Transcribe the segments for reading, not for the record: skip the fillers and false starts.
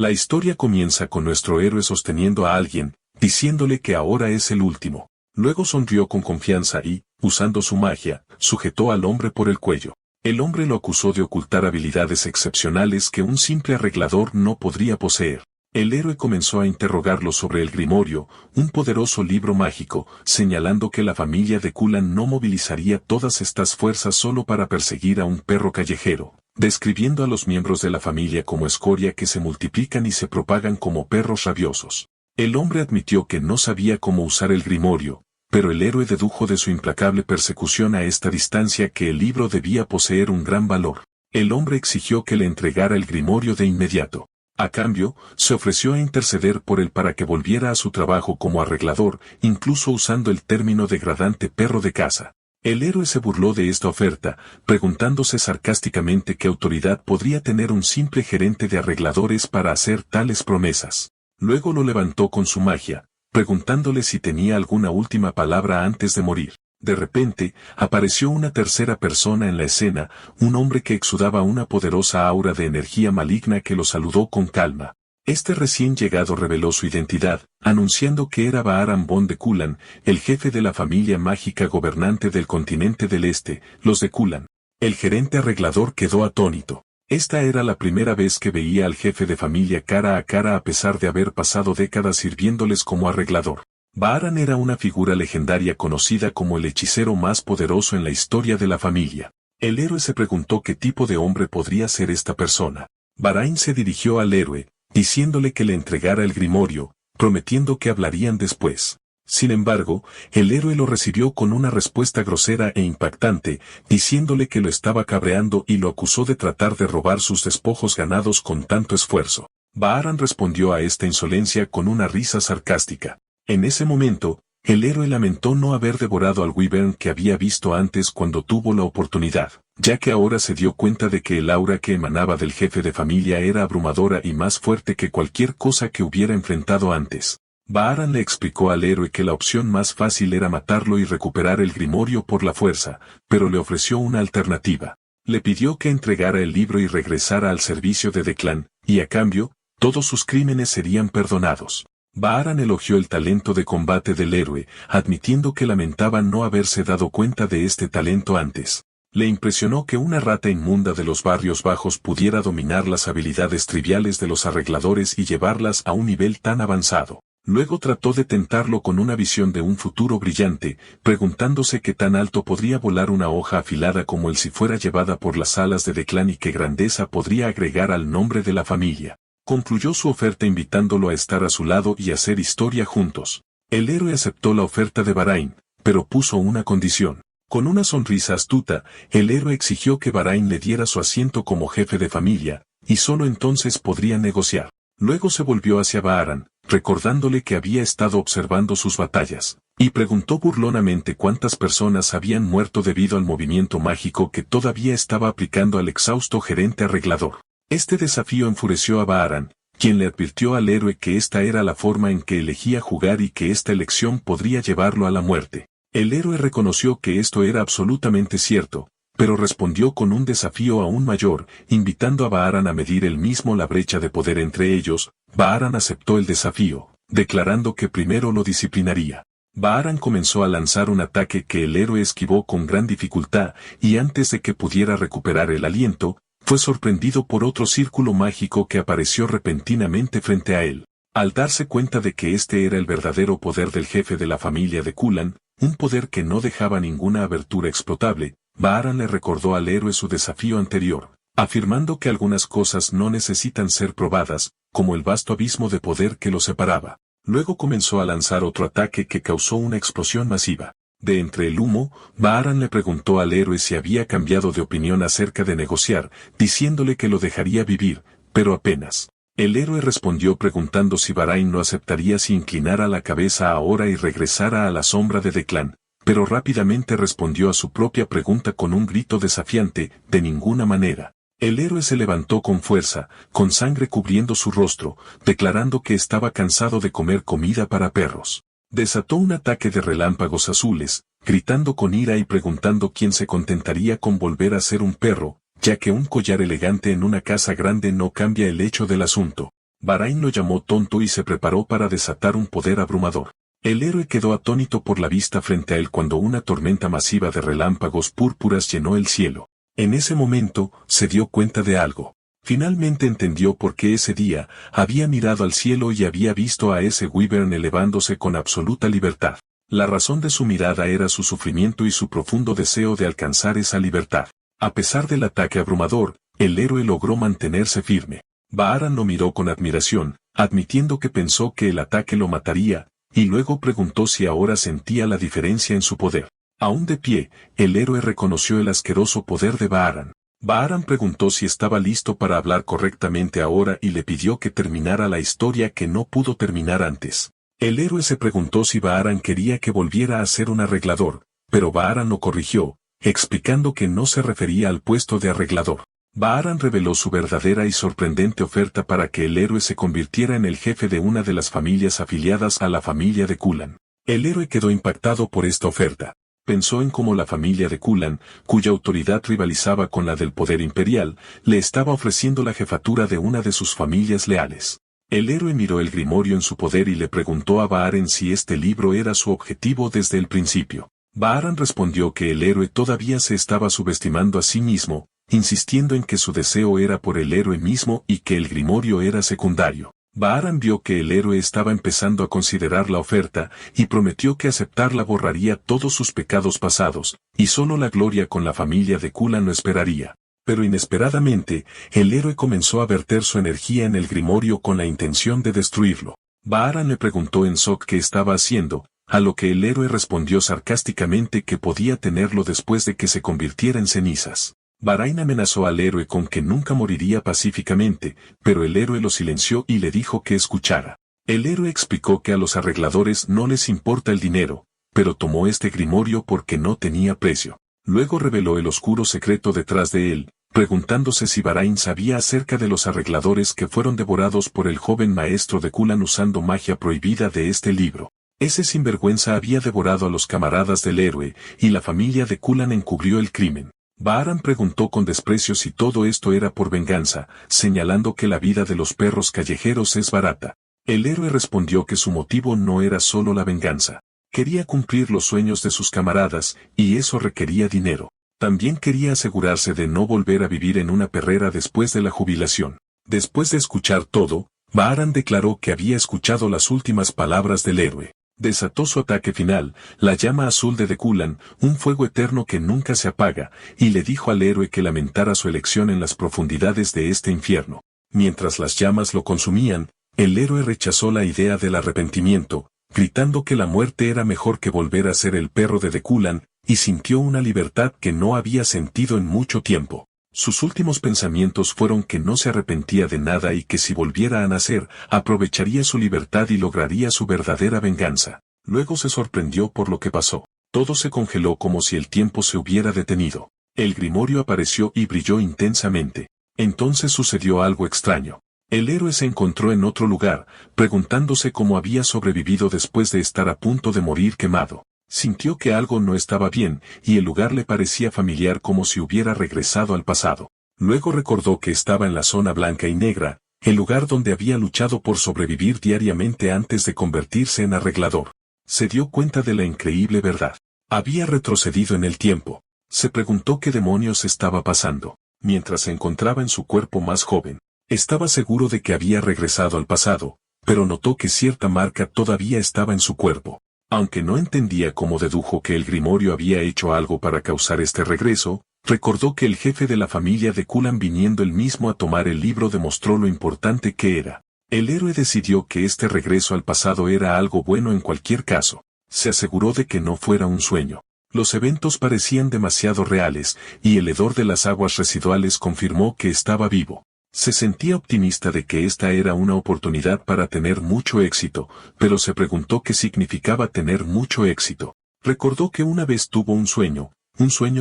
La historia comienza con nuestro héroe sosteniendo a alguien, diciéndole que ahora es el último. Luego sonrió con confianza y, usando su magia, sujetó al hombre por el cuello. El hombre lo acusó de ocultar habilidades excepcionales que un simple arreglador no podría poseer. El héroe comenzó a interrogarlo sobre el Grimorio, un poderoso libro mágico, señalando que la familia de Cullen no movilizaría todas estas fuerzas solo para perseguir a un perro callejero, describiendo a los miembros de la familia como escoria que se multiplican y se propagan como perros rabiosos. El hombre admitió que no sabía cómo usar el Grimorio, pero el héroe dedujo de su implacable persecución a esta distancia que el libro debía poseer un gran valor. El hombre exigió que le entregara el Grimorio de inmediato. A cambio, se ofreció a interceder por él para que volviera a su trabajo como arreglador, incluso usando el término degradante perro de caza. El héroe se burló de esta oferta, preguntándose sarcásticamente qué autoridad podría tener un simple gerente de arregladores para hacer tales promesas. Luego lo levantó con su magia, preguntándole si tenía alguna última palabra antes de morir. De repente, apareció una tercera persona en la escena, un hombre que exudaba una poderosa aura de energía maligna que lo saludó con calma. Este recién llegado reveló su identidad, anunciando que era Baharan Bond de Cullen, el jefe de la familia mágica gobernante del continente del Este, los de Cullen. El gerente arreglador quedó atónito. Esta era la primera vez que veía al jefe de familia cara a cara a pesar de haber pasado décadas sirviéndoles como arreglador. Baharan era una figura legendaria conocida como el hechicero más poderoso en la historia de la familia. El héroe se preguntó qué tipo de hombre podría ser esta persona. Bahrain se dirigió al héroe, diciéndole que le entregara el Grimorio, prometiendo que hablarían después. Sin embargo, el héroe lo recibió con una respuesta grosera e impactante, diciéndole que lo estaba cabreando y lo acusó de tratar de robar sus despojos ganados con tanto esfuerzo. Baharan respondió a esta insolencia con una risa sarcástica. En ese momento, el héroe lamentó no haber devorado al wyvern que había visto antes cuando tuvo la oportunidad, ya que ahora se dio cuenta de que el aura que emanaba del jefe de familia era abrumadora y más fuerte que cualquier cosa que hubiera enfrentado antes. Baharan le explicó al héroe que la opción más fácil era matarlo y recuperar el Grimorio por la fuerza, pero le ofreció una alternativa. Le pidió que entregara el libro y regresara al servicio de Declan, y a cambio, todos sus crímenes serían perdonados. Baharan elogió el talento de combate del héroe, admitiendo que lamentaba no haberse dado cuenta de este talento antes. Le impresionó que una rata inmunda de los barrios bajos pudiera dominar las habilidades triviales de los arregladores y llevarlas a un nivel tan avanzado. Luego trató de tentarlo con una visión de un futuro brillante, preguntándose qué tan alto podría volar una hoja afilada como él si fuera llevada por las alas de Declan y qué grandeza podría agregar al nombre de la familia. Concluyó su oferta invitándolo a estar a su lado y hacer historia juntos. El héroe aceptó la oferta de Bahrain, pero puso una condición. Con una sonrisa astuta, el héroe exigió que Bahrain le diera su asiento como jefe de familia, y solo entonces podría negociar. Luego se volvió hacia Baharan, recordándole que había estado observando sus batallas, y preguntó burlonamente cuántas personas habían muerto debido al movimiento mágico que todavía estaba aplicando al exhausto gerente arreglador. Este desafío enfureció a Baharan, quien le advirtió al héroe que esta era la forma en que elegía jugar y que esta elección podría llevarlo a la muerte. El héroe reconoció que esto era absolutamente cierto, pero respondió con un desafío aún mayor, invitando a Baharan a medir él mismo la brecha de poder entre ellos. Baharan aceptó el desafío, declarando que primero lo disciplinaría. Baharan comenzó a lanzar un ataque que el héroe esquivó con gran dificultad, y antes de que pudiera recuperar el aliento, fue sorprendido por otro círculo mágico que apareció repentinamente frente a él. Al darse cuenta de que este era el verdadero poder del jefe de la familia de Cullen, un poder que no dejaba ninguna abertura explotable, Baharan le recordó al héroe su desafío anterior, afirmando que algunas cosas no necesitan ser probadas, como el vasto abismo de poder que los separaba. Luego comenzó a lanzar otro ataque que causó una explosión masiva. De entre el humo, Baharan le preguntó al héroe si había cambiado de opinión acerca de negociar, diciéndole que lo dejaría vivir, pero apenas. El héroe respondió preguntando si Bahrain no aceptaría si inclinara la cabeza ahora y regresara a la sombra de Declan, pero rápidamente respondió a su propia pregunta con un grito desafiante: de ninguna manera. El héroe se levantó con fuerza, con sangre cubriendo su rostro, declarando que estaba cansado de comer comida para perros. Desató un ataque de relámpagos azules, gritando con ira y preguntando quién se contentaría con volver a ser un perro, ya que un collar elegante en una casa grande no cambia el hecho del asunto. Bahrain lo llamó tonto y se preparó para desatar un poder abrumador. El héroe quedó atónito por la vista frente a él cuando una tormenta masiva de relámpagos púrpuras llenó el cielo. En ese momento, se dio cuenta de algo. Finalmente entendió por qué ese día había mirado al cielo y había visto a ese wyvern elevándose con absoluta libertad. La razón de su mirada era su sufrimiento y su profundo deseo de alcanzar esa libertad. A pesar del ataque abrumador, el héroe logró mantenerse firme. Bahram lo miró con admiración, admitiendo que pensó que el ataque lo mataría, y luego preguntó si ahora sentía la diferencia en su poder. Aún de pie, el héroe reconoció el asqueroso poder de Bahram. Bahram preguntó si estaba listo para hablar correctamente ahora y le pidió que terminara la historia que no pudo terminar antes. El héroe se preguntó si Bahram quería que volviera a ser un arreglador, pero Bahram lo corrigió, explicando que no se refería al puesto de arreglador. Bahram reveló su verdadera y sorprendente oferta para que el héroe se convirtiera en el jefe de una de las familias afiliadas a la familia de Kulan. El héroe quedó impactado por esta oferta. Pensó en cómo la familia de Kulan, cuya autoridad rivalizaba con la del poder imperial, le estaba ofreciendo la jefatura de una de sus familias leales. El héroe miró el grimorio en su poder y le preguntó a Bahram si este libro era su objetivo desde el principio. Bahram respondió que el héroe todavía se estaba subestimando a sí mismo, insistiendo en que su deseo era por el héroe mismo y que el grimorio era secundario. Bahram vio que el héroe estaba empezando a considerar la oferta, y prometió que aceptarla borraría todos sus pecados pasados, y solo la gloria con la familia de Kulan lo esperaría. Pero inesperadamente, el héroe comenzó a verter su energía en el grimorio con la intención de destruirlo. Bahram le preguntó en shock qué estaba haciendo, a lo que el héroe respondió sarcásticamente que podía tenerlo después de que se convirtiera en cenizas. Bahram amenazó al héroe con que nunca moriría pacíficamente, pero el héroe lo silenció y le dijo que escuchara. El héroe explicó que a los arregladores no les importa el dinero, pero tomó este grimorio porque no tenía precio. Luego reveló el oscuro secreto detrás de él, preguntándose si Bahram sabía acerca de los arregladores que fueron devorados por el joven maestro de Kulan usando magia prohibida de este libro. Ese sinvergüenza había devorado a los camaradas del héroe, y la familia de Kulan encubrió el crimen. Bahram preguntó con desprecio si todo esto era por venganza, señalando que la vida de los perros callejeros es barata. El héroe respondió que su motivo no era solo la venganza. Quería cumplir los sueños de sus camaradas, y eso requería dinero. También quería asegurarse de no volver a vivir en una perrera después de la jubilación. Después de escuchar todo, Bahram declaró que había escuchado las últimas palabras del héroe. Desató su ataque final, la llama azul de Kulan, un fuego eterno que nunca se apaga, y le dijo al héroe que lamentara su elección en las profundidades de este infierno. Mientras las llamas lo consumían, el héroe rechazó la idea del arrepentimiento, gritando que la muerte era mejor que volver a ser el perro de Kulan, y sintió una libertad que no había sentido en mucho tiempo. Sus últimos pensamientos fueron que no se arrepentía de nada y que si volviera a nacer, aprovecharía su libertad y lograría su verdadera venganza. Luego se sorprendió por lo que pasó. Todo se congeló como si el tiempo se hubiera detenido. El grimorio apareció y brilló intensamente. Entonces sucedió algo extraño. El héroe se encontró en otro lugar, preguntándose cómo había sobrevivido después de estar a punto de morir quemado. Sintió que algo no estaba bien, y el lugar le parecía familiar como si hubiera regresado al pasado. Luego recordó que estaba en la zona blanca y negra, el lugar donde había luchado por sobrevivir diariamente antes de convertirse en arreglador. Se dio cuenta de la increíble verdad. Había retrocedido en el tiempo. Se preguntó qué demonios estaba pasando. Mientras se encontraba en su cuerpo más joven, estaba seguro de que había regresado al pasado, pero notó que cierta marca todavía estaba en su cuerpo. Aunque no entendía cómo dedujo que el grimorio había hecho algo para causar este regreso, recordó que el jefe de la familia de Kulan viniendo él mismo a tomar el libro demostró lo importante que era. El héroe decidió que este regreso al pasado era algo bueno en cualquier caso. Se aseguró de que no fuera un sueño. Los eventos parecían demasiado reales, y el hedor de las aguas residuales confirmó que estaba vivo. Se sentía optimista de que esta era una oportunidad para tener mucho éxito, pero se preguntó qué significaba tener mucho éxito. Recordó que una vez tuvo un sueño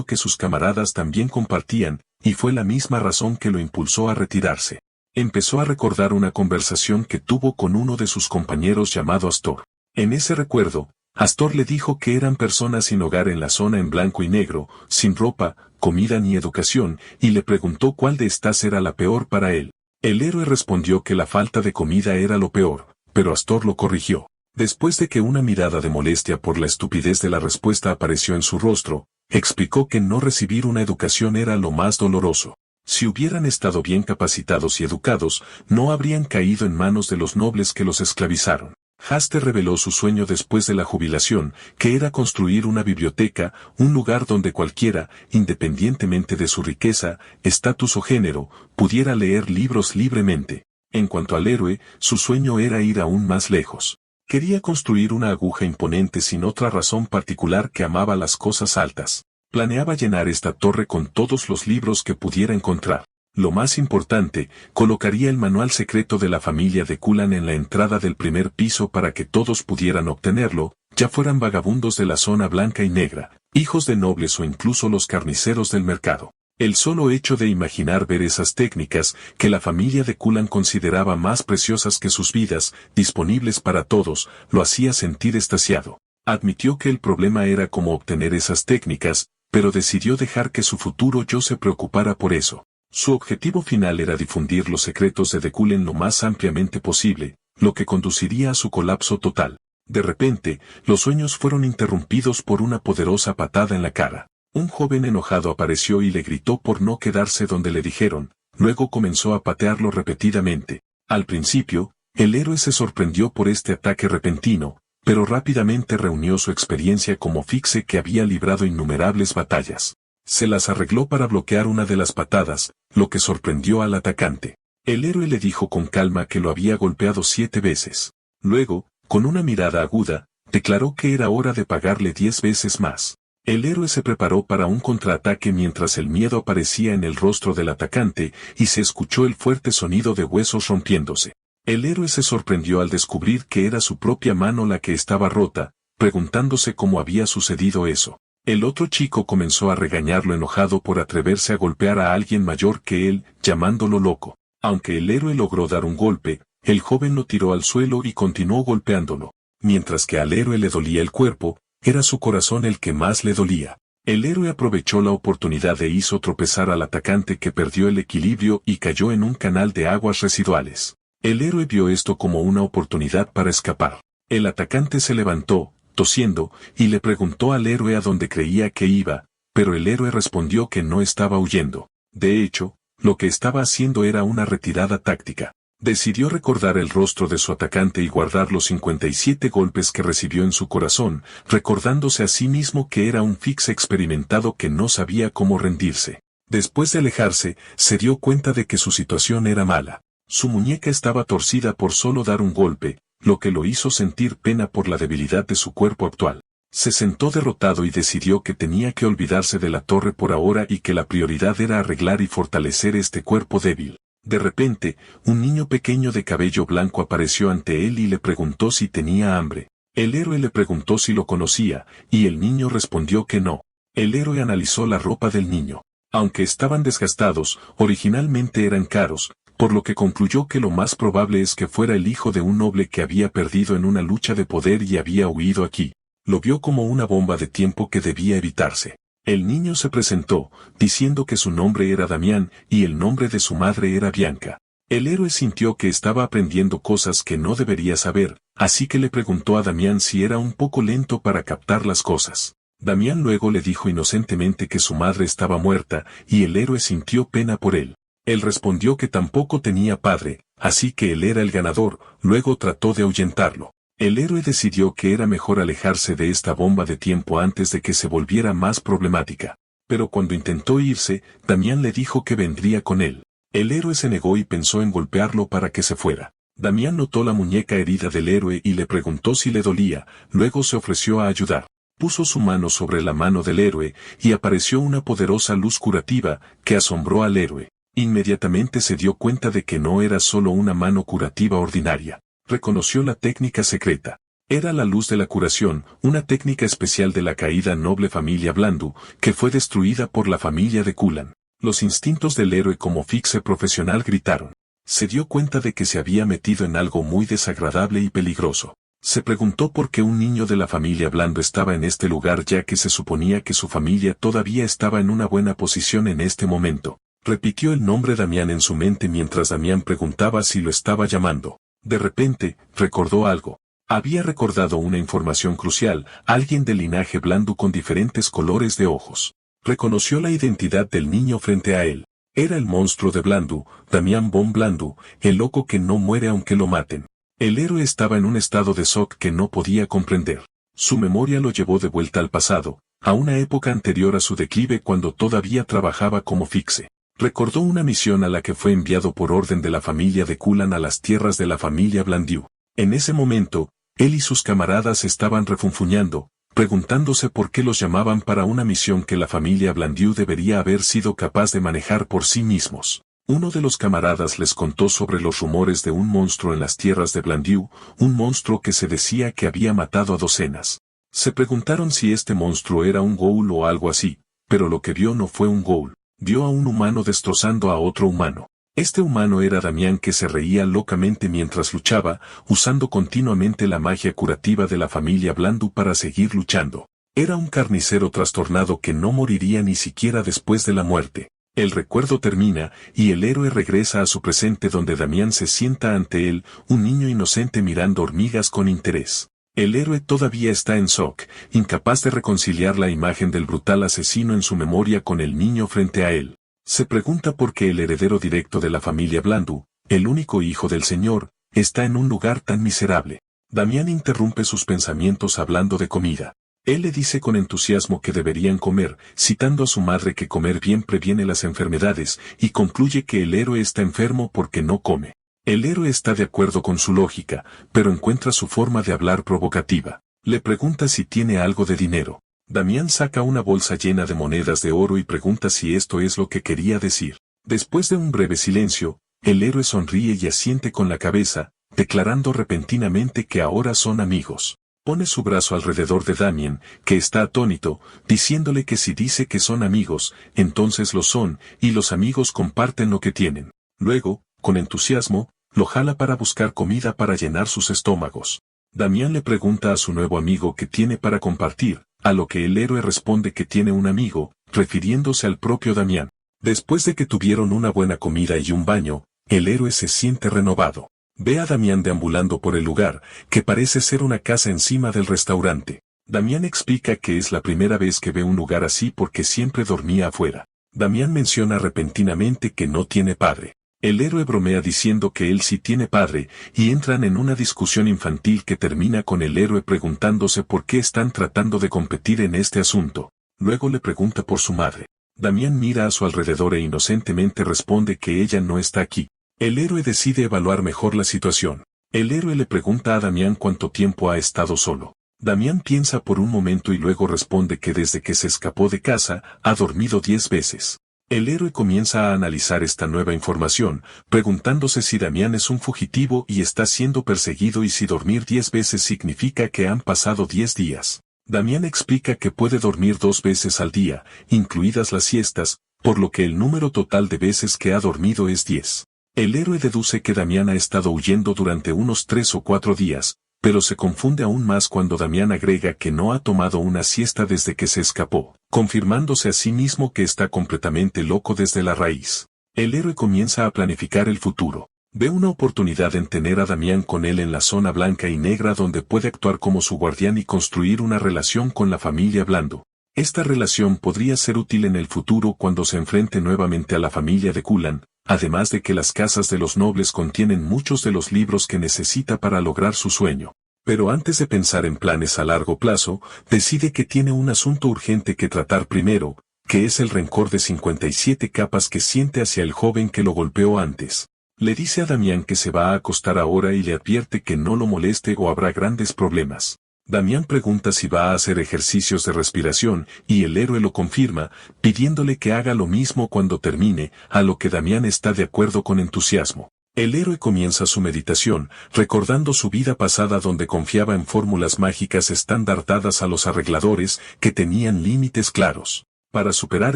que sus camaradas también compartían, y fue la misma razón que lo impulsó a retirarse. Empezó a recordar una conversación que tuvo con uno de sus compañeros llamado Astor. En ese recuerdo, Astor le dijo que eran personas sin hogar en la zona en blanco y negro, sin ropa, comida ni educación, y le preguntó cuál de estas era la peor para él. El héroe respondió que la falta de comida era lo peor, pero Astor lo corrigió. Después de que una mirada de molestia por la estupidez de la respuesta apareció en su rostro, explicó que no recibir una educación era lo más doloroso. Si hubieran estado bien capacitados y educados, no habrían caído en manos de los nobles que los esclavizaron. Haster reveló su sueño después de la jubilación, que era construir una biblioteca, un lugar donde cualquiera, independientemente de su riqueza, estatus o género, pudiera leer libros libremente. En cuanto al héroe, su sueño era ir aún más lejos. Quería construir una aguja imponente sin otra razón particular que amaba las cosas altas. Planeaba llenar esta torre con todos los libros que pudiera encontrar. Lo más importante, colocaría el manual secreto de la familia de Cullen en la entrada del primer piso para que todos pudieran obtenerlo, ya fueran vagabundos de la zona blanca y negra, hijos de nobles o incluso los carniceros del mercado. El solo hecho de imaginar ver esas técnicas, que la familia de Cullen consideraba más preciosas que sus vidas, disponibles para todos, lo hacía sentir extasiado. Admitió que el problema era cómo obtener esas técnicas, pero decidió dejar que su futuro yo se preocupara por eso. Su objetivo final era difundir los secretos de The Cullen lo más ampliamente posible, lo que conduciría a su colapso total. De repente, los sueños fueron interrumpidos por una poderosa patada en la cara. Un joven enojado apareció y le gritó por no quedarse donde le dijeron, luego comenzó a patearlo repetidamente. Al principio, el héroe se sorprendió por este ataque repentino, pero rápidamente reunió su experiencia como fixe que había librado innumerables batallas. Se las arregló para bloquear una de las patadas, lo que sorprendió al atacante. El héroe le dijo con calma que lo había golpeado 7 veces. Luego, con una mirada aguda, declaró que era hora de pagarle 10 veces más. El héroe se preparó para un contraataque mientras el miedo aparecía en el rostro del atacante y se escuchó el fuerte sonido de huesos rompiéndose. El héroe se sorprendió al descubrir que era su propia mano la que estaba rota, preguntándose cómo había sucedido eso. El otro chico comenzó a regañarlo enojado por atreverse a golpear a alguien mayor que él, llamándolo loco. Aunque el héroe logró dar un golpe, el joven lo tiró al suelo y continuó golpeándolo. Mientras que al héroe le dolía el cuerpo, era su corazón el que más le dolía. El héroe aprovechó la oportunidad e hizo tropezar al atacante que perdió el equilibrio y cayó en un canal de aguas residuales. El héroe vio esto como una oportunidad para escapar. El atacante se levantó, tosiendo, y le preguntó al héroe a dónde creía que iba, pero el héroe respondió que no estaba huyendo. De hecho, lo que estaba haciendo era una retirada táctica. Decidió recordar el rostro de su atacante y guardar los 57 golpes que recibió en su corazón, recordándose a sí mismo que era un fixe experimentado que no sabía cómo rendirse. Después de alejarse, se dio cuenta de que su situación era mala. Su muñeca estaba torcida por solo dar un golpe, lo que lo hizo sentir pena por la debilidad de su cuerpo actual. Se sentó derrotado y decidió que tenía que olvidarse de la torre por ahora y que la prioridad era arreglar y fortalecer este cuerpo débil. De repente, un niño pequeño de cabello blanco apareció ante él y le preguntó si tenía hambre. El héroe le preguntó si lo conocía, y el niño respondió que no. El héroe analizó la ropa del niño. Aunque estaban desgastados, originalmente eran caros, por lo que concluyó que lo más probable es que fuera el hijo de un noble que había perdido en una lucha de poder y había huido aquí. Lo vio como una bomba de tiempo que debía evitarse. El niño se presentó, diciendo que su nombre era Damián y el nombre de su madre era Bianca. El héroe sintió que estaba aprendiendo cosas que no debería saber, así que le preguntó a Damián si era un poco lento para captar las cosas. Damián luego le dijo inocentemente que su madre estaba muerta, y el héroe sintió pena por él. Él respondió que tampoco tenía padre, así que él era el ganador, luego trató de ahuyentarlo. El héroe decidió que era mejor alejarse de esta bomba de tiempo antes de que se volviera más problemática. Pero cuando intentó irse, Damián le dijo que vendría con él. El héroe se negó y pensó en golpearlo para que se fuera. Damián notó la muñeca herida del héroe y le preguntó si le dolía, luego se ofreció a ayudar. Puso su mano sobre la mano del héroe, y apareció una poderosa luz curativa, que asombró al héroe. Inmediatamente se dio cuenta de que no era solo una mano curativa ordinaria. Reconoció la técnica secreta. Era la luz de la curación, una técnica especial de la caída noble familia Blandu, que fue destruida por la familia de Cullen. Los instintos del héroe como fixe profesional gritaron. Se dio cuenta de que se había metido en algo muy desagradable y peligroso. Se preguntó por qué un niño de la familia Blandu estaba en este lugar ya que se suponía que su familia todavía estaba en una buena posición en este momento. Repitió el nombre Damián en su mente mientras Damián preguntaba si lo estaba llamando. De repente, recordó algo. Había recordado una información crucial, alguien de linaje Blandu con diferentes colores de ojos. Reconoció la identidad del niño frente a él. Era el monstruo de Blandu, Damián von Blandu, el loco que no muere aunque lo maten. El héroe estaba en un estado de shock que no podía comprender. Su memoria lo llevó de vuelta al pasado, a una época anterior a su declive cuando todavía trabajaba como fixe. Recordó una misión a la que fue enviado por orden de la familia de Kulan a las tierras de la familia Blandu. En ese momento, él y sus camaradas estaban refunfuñando, preguntándose por qué los llamaban para una misión que la familia Blandu debería haber sido capaz de manejar por sí mismos. Uno de los camaradas les contó sobre los rumores de un monstruo en las tierras de Blandu, un monstruo que se decía que había matado a docenas. Se preguntaron si este monstruo era un ghoul o algo así, pero lo que vio no fue un ghoul. Vio a un humano destrozando a otro humano. Este humano era Damián, que se reía locamente mientras luchaba, usando continuamente la magia curativa de la familia Blandu para seguir luchando. Era un carnicero trastornado que no moriría ni siquiera después de la muerte. El recuerdo termina, y el héroe regresa a su presente donde Damián se sienta ante él, un niño inocente mirando hormigas con interés. El héroe todavía está en shock, incapaz de reconciliar la imagen del brutal asesino en su memoria con el niño frente a él. Se pregunta por qué el heredero directo de la familia Blandu, el único hijo del señor, está en un lugar tan miserable. Damián interrumpe sus pensamientos hablando de comida. Él le dice con entusiasmo que deberían comer, citando a su madre que comer bien previene las enfermedades, y concluye que el héroe está enfermo porque no come. El héroe está de acuerdo con su lógica, pero encuentra su forma de hablar provocativa. Le pregunta si tiene algo de dinero. Damián saca una bolsa llena de monedas de oro y pregunta si esto es lo que quería decir. Después de un breve silencio, el héroe sonríe y asiente con la cabeza, declarando repentinamente que ahora son amigos. Pone su brazo alrededor de Damián, que está atónito, diciéndole que si dice que son amigos, entonces lo son, y los amigos comparten lo que tienen. Luego, con entusiasmo, lo jala para buscar comida para llenar sus estómagos. Damián le pregunta a su nuevo amigo qué tiene para compartir, a lo que el héroe responde que tiene un amigo, refiriéndose al propio Damián. Después de que tuvieron una buena comida y un baño, el héroe se siente renovado. Ve a Damián deambulando por el lugar, que parece ser una casa encima del restaurante. Damián explica que es la primera vez que ve un lugar así porque siempre dormía afuera. Damián menciona repentinamente que no tiene padre. El héroe bromea diciendo que él sí tiene padre, y entran en una discusión infantil que termina con el héroe preguntándose por qué están tratando de competir en este asunto. Luego le pregunta por su madre. Damián mira a su alrededor e inocentemente responde que ella no está aquí. El héroe decide evaluar mejor la situación. El héroe le pregunta a Damián cuánto tiempo ha estado solo. Damián piensa por un momento y luego responde que desde que se escapó de casa, ha dormido 10 veces. El héroe comienza a analizar esta nueva información, preguntándose si Damián es un fugitivo y está siendo perseguido y si dormir 10 veces significa que han pasado 10 días. Damián explica que puede dormir 2 veces al día, incluidas las siestas, por lo que el número total de veces que ha dormido es 10. El héroe deduce que Damián ha estado huyendo durante unos 3 o 4 días, pero se confunde aún más cuando Damián agrega que no ha tomado una siesta desde que se escapó, confirmándose a sí mismo que está completamente loco desde la raíz. El héroe comienza a planificar el futuro. Ve una oportunidad en tener a Damián con él en la zona blanca y negra donde puede actuar como su guardián y construir una relación con la familia Blandu. Esta relación podría ser útil en el futuro cuando se enfrente nuevamente a la familia de Kulan, además de que las casas de los nobles contienen muchos de los libros que necesita para lograr su sueño. Pero antes de pensar en planes a largo plazo, decide que tiene un asunto urgente que tratar primero, que es el rencor de 57 capas que siente hacia el joven que lo golpeó antes. Le dice a Damián que se va a acostar ahora y le advierte que no lo moleste o habrá grandes problemas. Damián pregunta si va a hacer ejercicios de respiración, y el héroe lo confirma, pidiéndole que haga lo mismo cuando termine, a lo que Damián está de acuerdo con entusiasmo. El héroe comienza su meditación, recordando su vida pasada donde confiaba en fórmulas mágicas estandardadas a los arregladores, que tenían límites claros. Para superar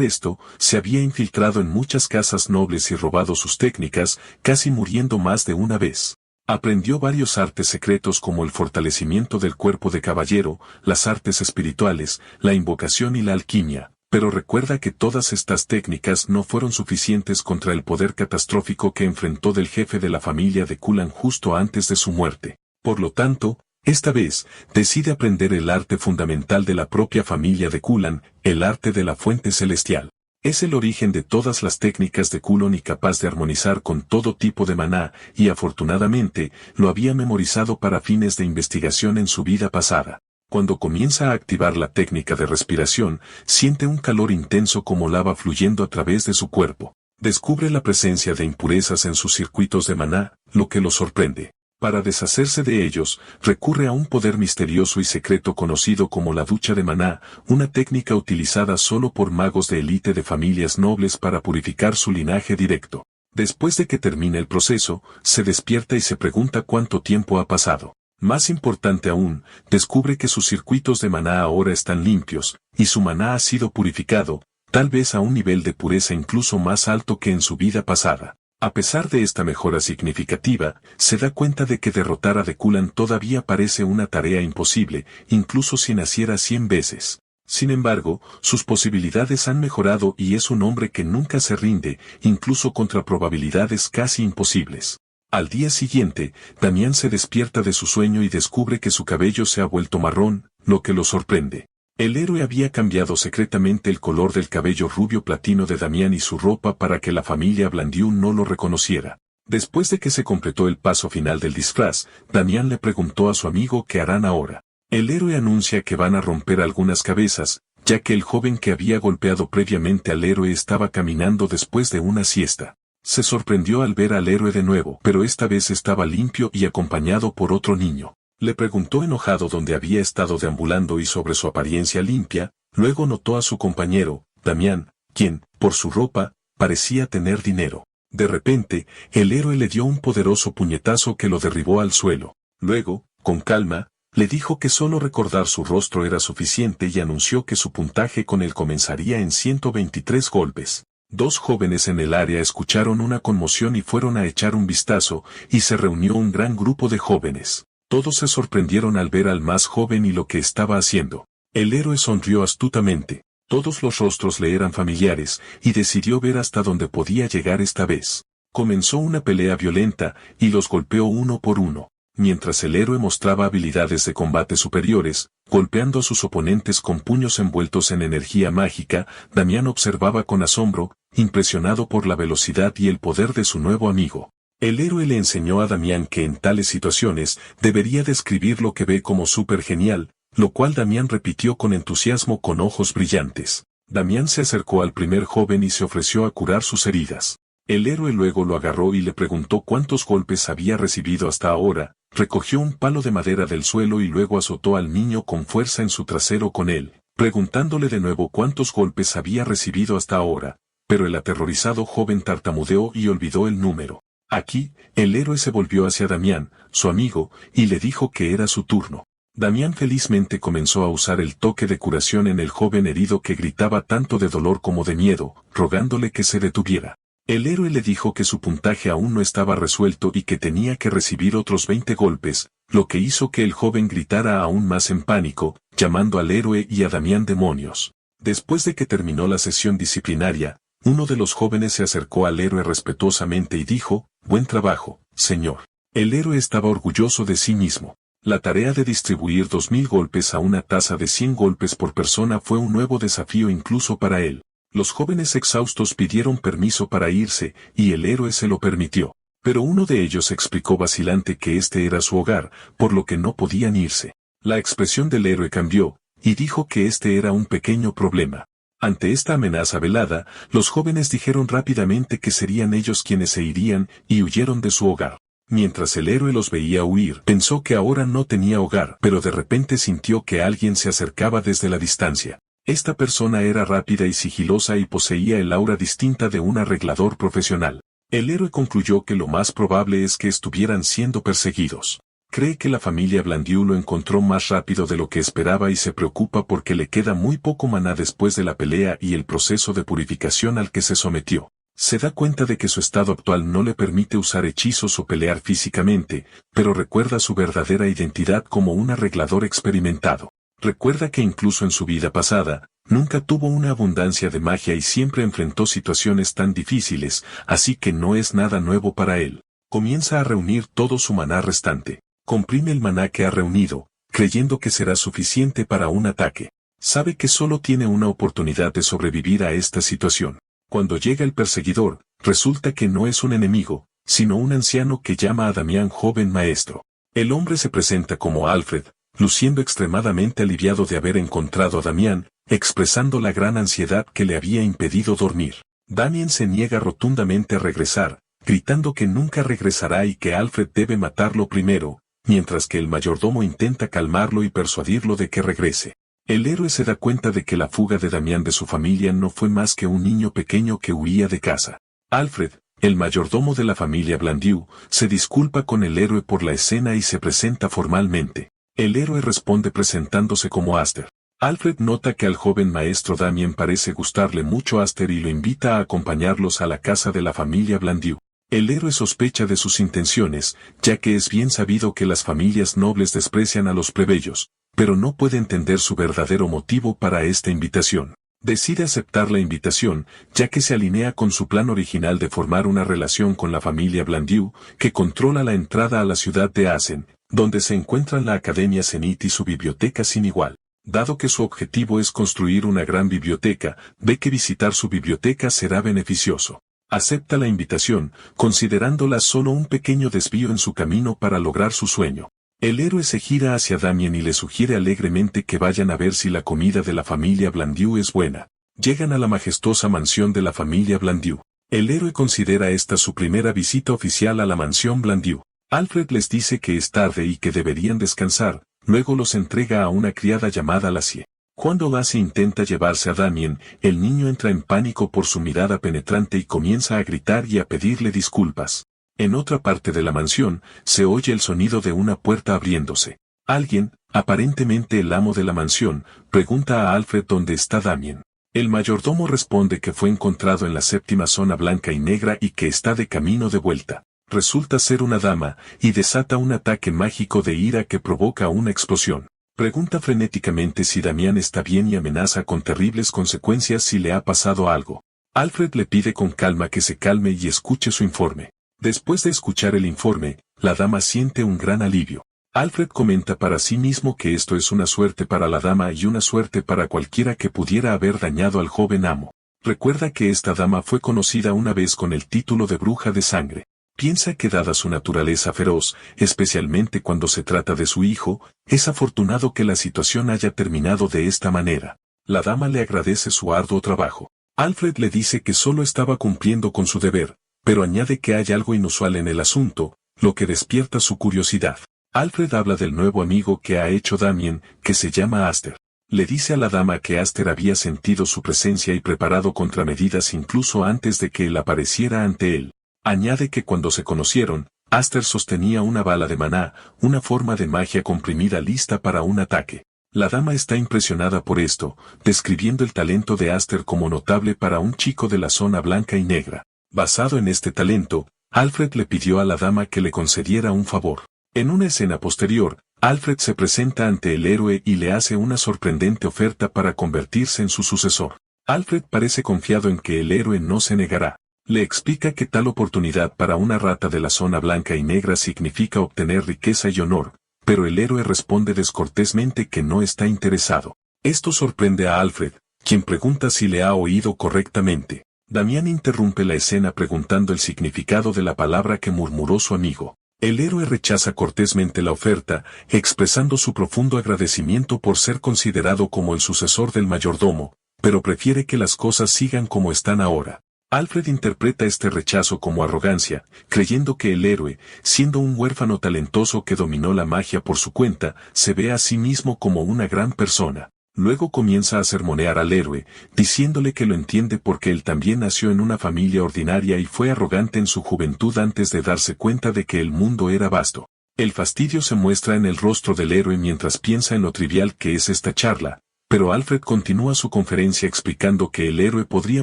esto, se había infiltrado en muchas casas nobles y robado sus técnicas, casi muriendo más de una vez. Aprendió varios artes secretos como el fortalecimiento del cuerpo de caballero, las artes espirituales, la invocación y la alquimia, pero recuerda que todas estas técnicas no fueron suficientes contra el poder catastrófico que enfrentó del jefe de la familia de Kulan justo antes de su muerte. Por lo tanto, esta vez, decide aprender el arte fundamental de la propia familia de Kulan, el arte de la fuente celestial. Es el origen de todas las técnicas de Kulon y capaz de armonizar con todo tipo de maná, y afortunadamente, lo había memorizado para fines de investigación en su vida pasada. Cuando comienza a activar la técnica de respiración, siente un calor intenso como lava fluyendo a través de su cuerpo. Descubre la presencia de impurezas en sus circuitos de maná, lo que lo sorprende. Para deshacerse de ellos, recurre a un poder misterioso y secreto conocido como la ducha de maná, una técnica utilizada solo por magos de élite de familias nobles para purificar su linaje directo. Después de que termine el proceso, se despierta y se pregunta cuánto tiempo ha pasado. Más importante aún, descubre que sus circuitos de maná ahora están limpios, y su maná ha sido purificado, tal vez a un nivel de pureza incluso más alto que en su vida pasada. A pesar de esta mejora significativa, se da cuenta de que derrotar a Kulan todavía parece una tarea imposible, incluso si naciera 100 veces. Sin embargo, sus posibilidades han mejorado y es un hombre que nunca se rinde, incluso contra probabilidades casi imposibles. Al día siguiente, Damián se despierta de su sueño y descubre que su cabello se ha vuelto marrón, lo que lo sorprende. El héroe había cambiado secretamente el color del cabello rubio platino de Damián y su ropa para que la familia Blandiu no lo reconociera. Después de que se completó el paso final del disfraz, Damián le preguntó a su amigo qué harán ahora. El héroe anuncia que van a romper algunas cabezas, ya que el joven que había golpeado previamente al héroe estaba caminando después de una siesta. Se sorprendió al ver al héroe de nuevo, pero esta vez estaba limpio y acompañado por otro niño. Le preguntó enojado dónde había estado deambulando y sobre su apariencia limpia, luego notó a su compañero, Damián, quien, por su ropa, parecía tener dinero. De repente, el héroe le dio un poderoso puñetazo que lo derribó al suelo. Luego, con calma, le dijo que solo recordar su rostro era suficiente y anunció que su puntaje con él comenzaría en 123 golpes. Dos jóvenes en el área escucharon una conmoción y fueron a echar un vistazo, y se reunió un gran grupo de jóvenes. Todos se sorprendieron al ver al más joven y lo que estaba haciendo. El héroe sonrió astutamente. Todos los rostros le eran familiares, y decidió ver hasta dónde podía llegar esta vez. Comenzó una pelea violenta, y los golpeó uno por uno. Mientras el héroe mostraba habilidades de combate superiores, golpeando a sus oponentes con puños envueltos en energía mágica, Damián observaba con asombro, impresionado por la velocidad y el poder de su nuevo amigo. El héroe le enseñó a Damián que en tales situaciones debería describir lo que ve como súper genial, lo cual Damián repitió con entusiasmo con ojos brillantes. Damián se acercó al primer joven y se ofreció a curar sus heridas. El héroe luego lo agarró y le preguntó cuántos golpes había recibido hasta ahora, recogió un palo de madera del suelo y luego azotó al niño con fuerza en su trasero con él, preguntándole de nuevo cuántos golpes había recibido hasta ahora, pero el aterrorizado joven tartamudeó y olvidó el número. Aquí, el héroe se volvió hacia Damián, su amigo, y le dijo que era su turno. Damián felizmente comenzó a usar el toque de curación en el joven herido que gritaba tanto de dolor como de miedo, rogándole que se detuviera. El héroe le dijo que su puntaje aún no estaba resuelto y que tenía que recibir otros 20 golpes, lo que hizo que el joven gritara aún más en pánico, llamando al héroe y a Damián demonios. Después de que terminó la sesión disciplinaria, uno de los jóvenes se acercó al héroe respetuosamente y dijo, «Buen trabajo, señor». El héroe estaba orgulloso de sí mismo. La tarea de distribuir 2000 golpes a una tasa de 100 golpes por persona fue un nuevo desafío incluso para él. Los jóvenes exhaustos pidieron permiso para irse, y el héroe se lo permitió. Pero uno de ellos explicó vacilante que este era su hogar, por lo que no podían irse. La expresión del héroe cambió, y dijo que este era un pequeño problema. Ante esta amenaza velada, los jóvenes dijeron rápidamente que serían ellos quienes se irían, y huyeron de su hogar. Mientras el héroe los veía huir, pensó que ahora no tenía hogar, pero de repente sintió que alguien se acercaba desde la distancia. Esta persona era rápida y sigilosa y poseía el aura distinta de un arreglador profesional. El héroe concluyó que lo más probable es que estuvieran siendo perseguidos. Cree que la familia Blandiu lo encontró más rápido de lo que esperaba y se preocupa porque le queda muy poco maná después de la pelea y el proceso de purificación al que se sometió. Se da cuenta de que su estado actual no le permite usar hechizos o pelear físicamente, pero recuerda su verdadera identidad como un arreglador experimentado. Recuerda que incluso en su vida pasada, nunca tuvo una abundancia de magia y siempre enfrentó situaciones tan difíciles, así que no es nada nuevo para él. Comienza a reunir todo su maná restante. Comprime el maná que ha reunido, creyendo que será suficiente para un ataque. Sabe que solo tiene una oportunidad de sobrevivir a esta situación. Cuando llega el perseguidor, resulta que no es un enemigo, sino un anciano que llama a Damián joven maestro. El hombre se presenta como Alfred, luciendo extremadamente aliviado de haber encontrado a Damián, expresando la gran ansiedad que le había impedido dormir. Damián se niega rotundamente a regresar, gritando que nunca regresará y que Alfred debe matarlo primero, mientras que el mayordomo intenta calmarlo y persuadirlo de que regrese. El héroe se da cuenta de que la fuga de Damián de su familia no fue más que un niño pequeño que huía de casa. Alfred, el mayordomo de la familia Blandieu, se disculpa con el héroe por la escena y se presenta formalmente. El héroe responde presentándose como Aster. Alfred nota que al joven maestro Damián parece gustarle mucho Aster y lo invita a acompañarlos a la casa de la familia Blandieu. El héroe sospecha de sus intenciones, ya que es bien sabido que las familias nobles desprecian a los plebeyos, pero no puede entender su verdadero motivo para esta invitación. Decide aceptar la invitación, ya que se alinea con su plan original de formar una relación con la familia Blandieu, que controla la entrada a la ciudad de Assen, donde se encuentran la Academia Zenith y su biblioteca sin igual. Dado que su objetivo es construir una gran biblioteca, ve que visitar su biblioteca será beneficioso. Acepta la invitación, considerándola solo un pequeño desvío en su camino para lograr su sueño. El héroe se gira hacia Damián y le sugiere alegremente que vayan a ver si la comida de la familia Blandieu es buena. Llegan a la majestuosa mansión de la familia Blandieu. El héroe considera esta su primera visita oficial a la mansión Blandieu. Alfred les dice que es tarde y que deberían descansar, luego los entrega a una criada llamada Lassie. Cuando Lassie intenta llevarse a Damián, el niño entra en pánico por su mirada penetrante y comienza a gritar y a pedirle disculpas. En otra parte de la mansión, se oye el sonido de una puerta abriéndose. Alguien, aparentemente el amo de la mansión, pregunta a Alfred dónde está Damián. El mayordomo responde que fue encontrado en la séptima zona blanca y negra y que está de camino de vuelta. Resulta ser una dama, y desata un ataque mágico de ira que provoca una explosión. Pregunta frenéticamente si Damián está bien y amenaza con terribles consecuencias si le ha pasado algo. Alfred le pide con calma que se calme y escuche su informe. Después de escuchar el informe, la dama siente un gran alivio. Alfred comenta para sí mismo que esto es una suerte para la dama y una suerte para cualquiera que pudiera haber dañado al joven amo. Recuerda que esta dama fue conocida una vez con el título de bruja de sangre. Piensa que dada su naturaleza feroz, especialmente cuando se trata de su hijo, es afortunado que la situación haya terminado de esta manera. La dama le agradece su arduo trabajo. Alfred le dice que solo estaba cumpliendo con su deber, pero añade que hay algo inusual en el asunto, lo que despierta su curiosidad. Alfred habla del nuevo amigo que ha hecho Damián, que se llama Aster. Le dice a la dama que Aster había sentido su presencia y preparado contramedidas incluso antes de que él apareciera ante él. Añade que cuando se conocieron, Aster sostenía una bala de maná, una forma de magia comprimida lista para un ataque. La dama está impresionada por esto, describiendo el talento de Aster como notable para un chico de la zona blanca y negra. Basado en este talento, Alfred le pidió a la dama que le concediera un favor. En una escena posterior, Alfred se presenta ante el héroe y le hace una sorprendente oferta para convertirse en su sucesor. Alfred parece confiado en que el héroe no se negará. Le explica que tal oportunidad para una rata de la zona blanca y negra significa obtener riqueza y honor, pero el héroe responde descortésmente que no está interesado. Esto sorprende a Alfred, quien pregunta si le ha oído correctamente. Damián interrumpe la escena preguntando el significado de la palabra que murmuró su amigo. El héroe rechaza cortésmente la oferta, expresando su profundo agradecimiento por ser considerado como el sucesor del mayordomo, pero prefiere que las cosas sigan como están ahora. Alfred interpreta este rechazo como arrogancia, creyendo que el héroe, siendo un huérfano talentoso que dominó la magia por su cuenta, se ve a sí mismo como una gran persona. Luego comienza a sermonear al héroe, diciéndole que lo entiende porque él también nació en una familia ordinaria y fue arrogante en su juventud antes de darse cuenta de que el mundo era vasto. El fastidio se muestra en el rostro del héroe mientras piensa en lo trivial que es esta charla, pero Alfred continúa su conferencia explicando que el héroe podría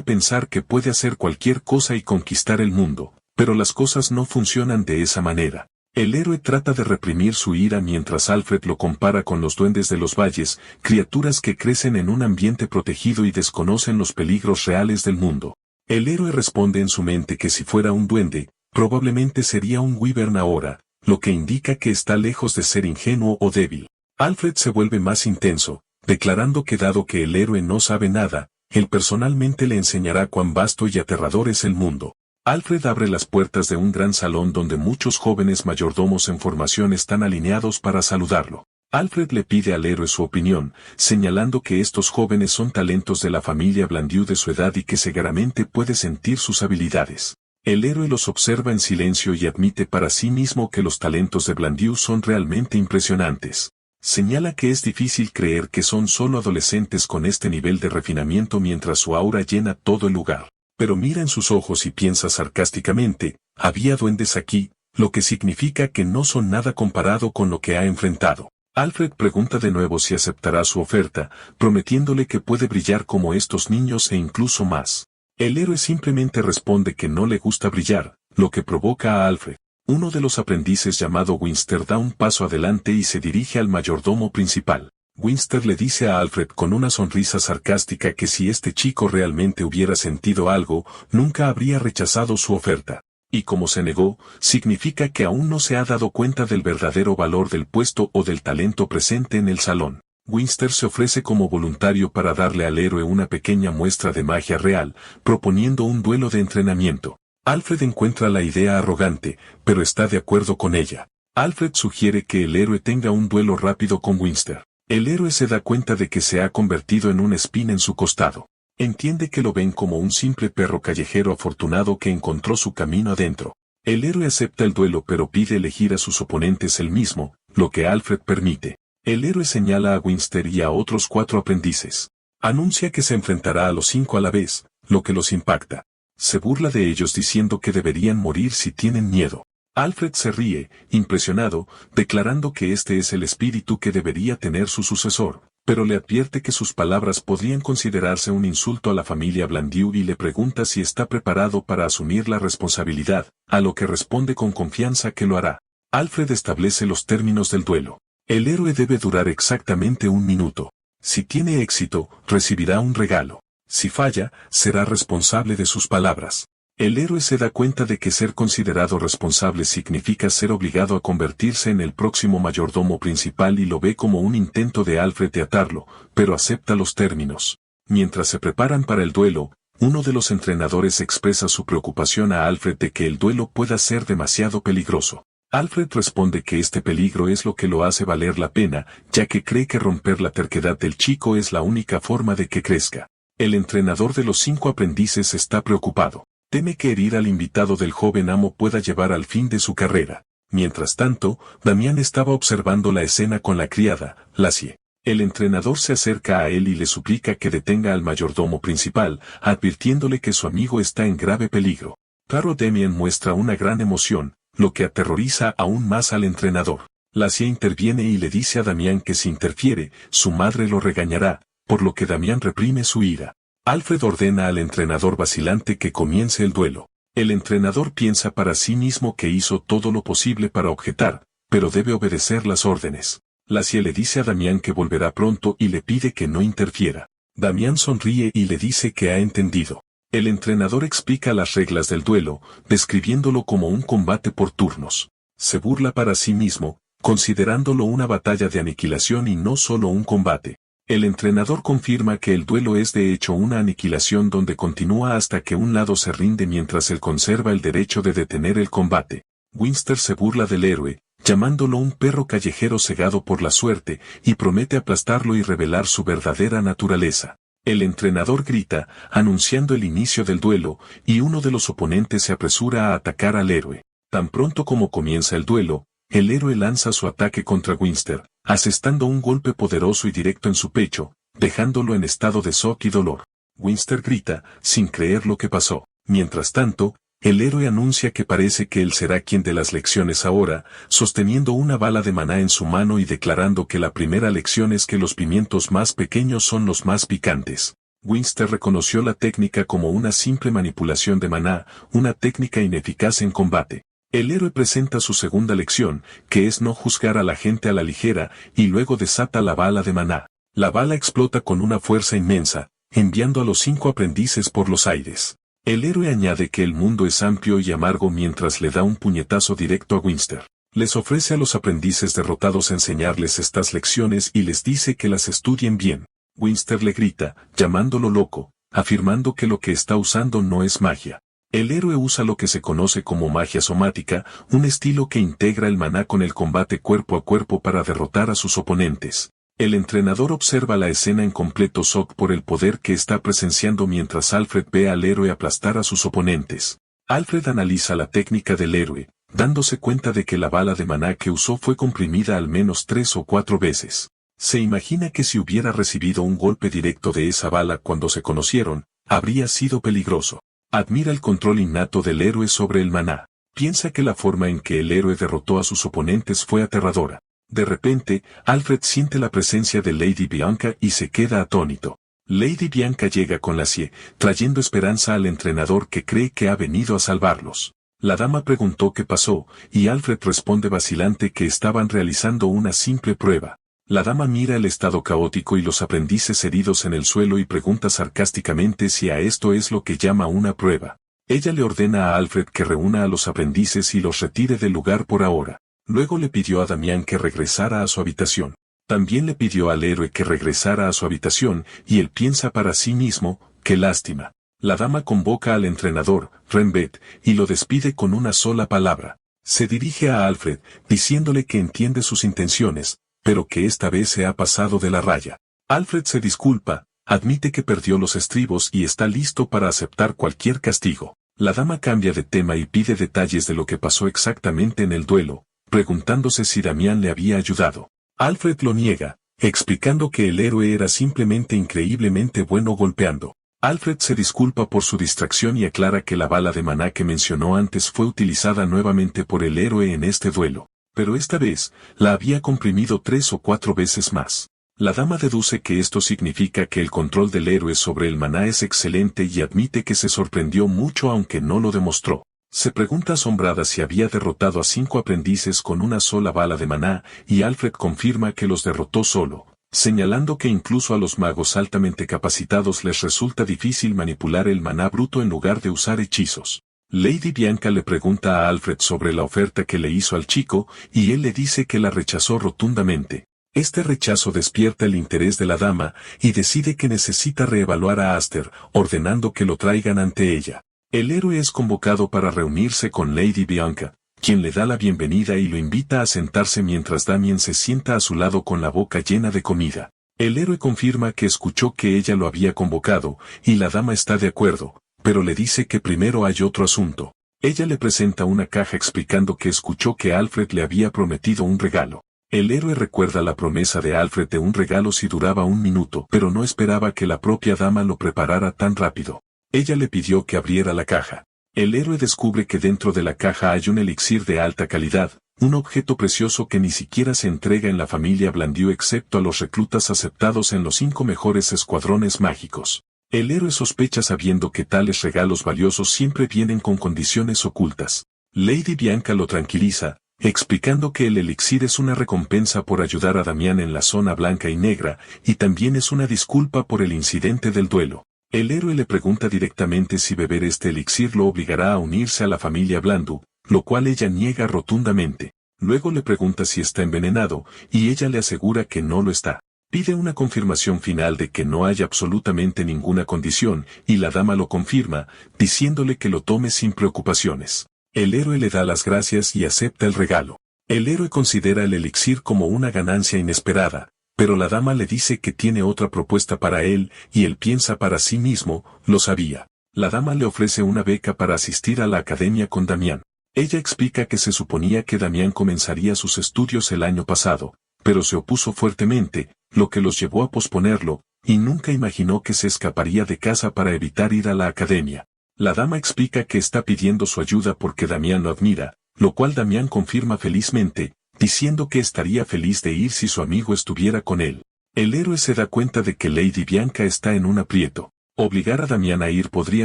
pensar que puede hacer cualquier cosa y conquistar el mundo, pero las cosas no funcionan de esa manera. El héroe trata de reprimir su ira mientras Alfred lo compara con los duendes de los valles, criaturas que crecen en un ambiente protegido y desconocen los peligros reales del mundo. El héroe responde en su mente que si fuera un duende, probablemente sería un wyvern ahora, lo que indica que está lejos de ser ingenuo o débil. Alfred se vuelve más intenso, declarando que dado que el héroe no sabe nada, él personalmente le enseñará cuán vasto y aterrador es el mundo. Alfred abre las puertas de un gran salón donde muchos jóvenes mayordomos en formación están alineados para saludarlo. Alfred le pide al héroe su opinión, señalando que estos jóvenes son talentos de la familia Blandieu de su edad y que seguramente puede sentir sus habilidades. El héroe los observa en silencio y admite para sí mismo que los talentos de Blandieu son realmente impresionantes. Señala que es difícil creer que son solo adolescentes con este nivel de refinamiento mientras su aura llena todo el lugar. Pero mira en sus ojos y piensa sarcásticamente, había duendes aquí, lo que significa que no son nada comparado con lo que ha enfrentado. Alfred pregunta de nuevo si aceptará su oferta, prometiéndole que puede brillar como estos niños e incluso más. El héroe simplemente responde que no le gusta brillar, lo que provoca a Alfred. Uno de los aprendices llamado Winster da un paso adelante y se dirige al mayordomo principal. Winster le dice a Alfred con una sonrisa sarcástica que si este chico realmente hubiera sentido algo, nunca habría rechazado su oferta. Y como se negó, significa que aún no se ha dado cuenta del verdadero valor del puesto o del talento presente en el salón. Winster se ofrece como voluntario para darle al héroe una pequeña muestra de magia real, proponiendo un duelo de entrenamiento. Alfred encuentra la idea arrogante, pero está de acuerdo con ella. Alfred sugiere que el héroe tenga un duelo rápido con Winster. El héroe se da cuenta de que se ha convertido en una espina en su costado. Entiende que lo ven como un simple perro callejero afortunado que encontró su camino adentro. El héroe acepta el duelo pero pide elegir a sus oponentes él mismo, lo que Alfred permite. El héroe señala a Winster y a otros 4 aprendices. Anuncia que se enfrentará a los 5 a la vez, lo que los impacta. Se burla de ellos diciendo que deberían morir si tienen miedo. Alfred se ríe, impresionado, declarando que este es el espíritu que debería tener su sucesor, pero le advierte que sus palabras podrían considerarse un insulto a la familia Blandieu y le pregunta si está preparado para asumir la responsabilidad, a lo que responde con confianza que lo hará. Alfred establece los términos del duelo. El héroe debe durar exactamente 1 minuto. Si tiene éxito, recibirá un regalo. Si falla, será responsable de sus palabras. El héroe se da cuenta de que ser considerado responsable significa ser obligado a convertirse en el próximo mayordomo principal y lo ve como un intento de Alfred de atarlo, pero acepta los términos. Mientras se preparan para el duelo, uno de los entrenadores expresa su preocupación a Alfred de que el duelo pueda ser demasiado peligroso. Alfred responde que este peligro es lo que lo hace valer la pena, ya que cree que romper la terquedad del chico es la única forma de que crezca. El entrenador de los 5 aprendices está preocupado. Teme que herir al invitado del joven amo pueda llevar al fin de su carrera. Mientras tanto, Damián estaba observando la escena con la criada, Lassie. El entrenador se acerca a él y le suplica que detenga al mayordomo principal, advirtiéndole que su amigo está en grave peligro. Claro, Damián muestra una gran emoción, lo que aterroriza aún más al entrenador. Lassie interviene y le dice a Damián que si interfiere, su madre lo regañará, por lo que Damián reprime su ira. Alfred ordena al entrenador vacilante que comience el duelo. El entrenador piensa para sí mismo que hizo todo lo posible para objetar, pero debe obedecer las órdenes. Lassie le dice a Damián que volverá pronto y le pide que no interfiera. Damián sonríe y le dice que ha entendido. El entrenador explica las reglas del duelo, describiéndolo como un combate por turnos. Se burla para sí mismo, considerándolo una batalla de aniquilación y no solo un combate. El entrenador confirma que el duelo es de hecho una aniquilación donde continúa hasta que un lado se rinde mientras él conserva el derecho de detener el combate. Winster se burla del héroe, llamándolo un perro callejero cegado por la suerte, y promete aplastarlo y revelar su verdadera naturaleza. El entrenador grita, anunciando el inicio del duelo, y uno de los oponentes se apresura a atacar al héroe. Tan pronto como comienza el duelo, el héroe lanza su ataque contra Winster, asestando un golpe poderoso y directo en su pecho, dejándolo en estado de shock y dolor. Winster grita, sin creer lo que pasó. Mientras tanto, el héroe anuncia que parece que él será quien dé las lecciones ahora, sosteniendo una bala de maná en su mano y declarando que la primera lección es que los pimientos más pequeños son los más picantes. Winster reconoció la técnica como una simple manipulación de maná, una técnica ineficaz en combate. El héroe presenta su segunda lección, que es no juzgar a la gente a la ligera, y luego desata la bala de maná. La bala explota con una fuerza inmensa, enviando a los 5 aprendices por los aires. El héroe añade que el mundo es amplio y amargo mientras le da un puñetazo directo a Winster. Les ofrece a los aprendices derrotados enseñarles estas lecciones y les dice que las estudien bien. Winster le grita, llamándolo loco, afirmando que lo que está usando no es magia. El héroe usa lo que se conoce como magia somática, un estilo que integra el maná con el combate cuerpo a cuerpo para derrotar a sus oponentes. El entrenador observa la escena en completo shock por el poder que está presenciando mientras Alfred ve al héroe aplastar a sus oponentes. Alfred analiza la técnica del héroe, dándose cuenta de que la bala de maná que usó fue comprimida al menos 3 o 4 veces. Se imagina que si hubiera recibido un golpe directo de esa bala cuando se conocieron, habría sido peligroso. Admira el control innato del héroe sobre el maná. Piensa que la forma en que el héroe derrotó a sus oponentes fue aterradora. De repente, Alfred siente la presencia de Lady Bianca y se queda atónito. Lady Bianca llega con la CIE, trayendo esperanza al entrenador que cree que ha venido a salvarlos. La dama preguntó qué pasó, y Alfred responde vacilante que estaban realizando una simple prueba. La dama mira el estado caótico y los aprendices heridos en el suelo y pregunta sarcásticamente si a esto es lo que llama una prueba. Ella le ordena a Alfred que reúna a los aprendices y los retire del lugar por ahora. Luego le pidió a Damián que regresara a su habitación. También le pidió al héroe que regresara a su habitación, y él piensa para sí mismo, qué lástima. La dama convoca al entrenador, Renbet, y lo despide con una sola palabra. Se dirige a Alfred, diciéndole que entiende sus intenciones, pero que esta vez se ha pasado de la raya. Alfred se disculpa, admite que perdió los estribos y está listo para aceptar cualquier castigo. La dama cambia de tema y pide detalles de lo que pasó exactamente en el duelo, preguntándose si Damián le había ayudado. Alfred lo niega, explicando que el héroe era simplemente increíblemente bueno golpeando. Alfred se disculpa por su distracción y aclara que la bala de maná que mencionó antes fue utilizada nuevamente por el héroe en este duelo, pero esta vez, la había comprimido 3 o 4 veces más. La dama deduce que esto significa que el control del héroe sobre el maná es excelente y admite que se sorprendió mucho aunque no lo demostró. Se pregunta asombrada si había derrotado a 5 aprendices con una sola bala de maná, y Alfred confirma que los derrotó solo, señalando que incluso a los magos altamente capacitados les resulta difícil manipular el maná bruto en lugar de usar hechizos. Lady Bianca le pregunta a Alfred sobre la oferta que le hizo al chico, y él le dice que la rechazó rotundamente. Este rechazo despierta el interés de la dama, y decide que necesita reevaluar a Aster, ordenando que lo traigan ante ella. El héroe es convocado para reunirse con Lady Bianca, quien le da la bienvenida y lo invita a sentarse mientras Damien se sienta a su lado con la boca llena de comida. El héroe confirma que escuchó que ella lo había convocado, y la dama está de acuerdo, pero le dice que primero hay otro asunto. Ella le presenta una caja explicando que escuchó que Alfred le había prometido un regalo. El héroe recuerda la promesa de Alfred de un regalo si duraba 1 minuto, pero no esperaba que la propia dama lo preparara tan rápido. Ella le pidió que abriera la caja. El héroe descubre que dentro de la caja hay un elixir de alta calidad, un objeto precioso que ni siquiera se entrega en la familia Blandieu excepto a los reclutas aceptados en los 5 mejores escuadrones mágicos. El héroe sospecha sabiendo que tales regalos valiosos siempre vienen con condiciones ocultas. Lady Bianca lo tranquiliza, explicando que el elixir es una recompensa por ayudar a Damián en la zona blanca y negra, y también es una disculpa por el incidente del duelo. El héroe le pregunta directamente si beber este elixir lo obligará a unirse a la familia Blandu, lo cual ella niega rotundamente. Luego le pregunta si está envenenado, y ella le asegura que no lo está. Pide una confirmación final de que no hay absolutamente ninguna condición, y la dama lo confirma, diciéndole que lo tome sin preocupaciones. El héroe le da las gracias y acepta el regalo. El héroe considera el elixir como una ganancia inesperada, pero la dama le dice que tiene otra propuesta para él, y él piensa para sí mismo, lo sabía. La dama le ofrece una beca para asistir a la academia con Damián. Ella explica que se suponía que Damián comenzaría sus estudios el año pasado, pero se opuso fuertemente, lo que los llevó a posponerlo, y nunca imaginó que se escaparía de casa para evitar ir a la academia. La dama explica que está pidiendo su ayuda porque Damián lo admira, lo cual Damián confirma felizmente, diciendo que estaría feliz de ir si su amigo estuviera con él. El héroe se da cuenta de que Lady Bianca está en un aprieto. Obligar a Damián a ir podría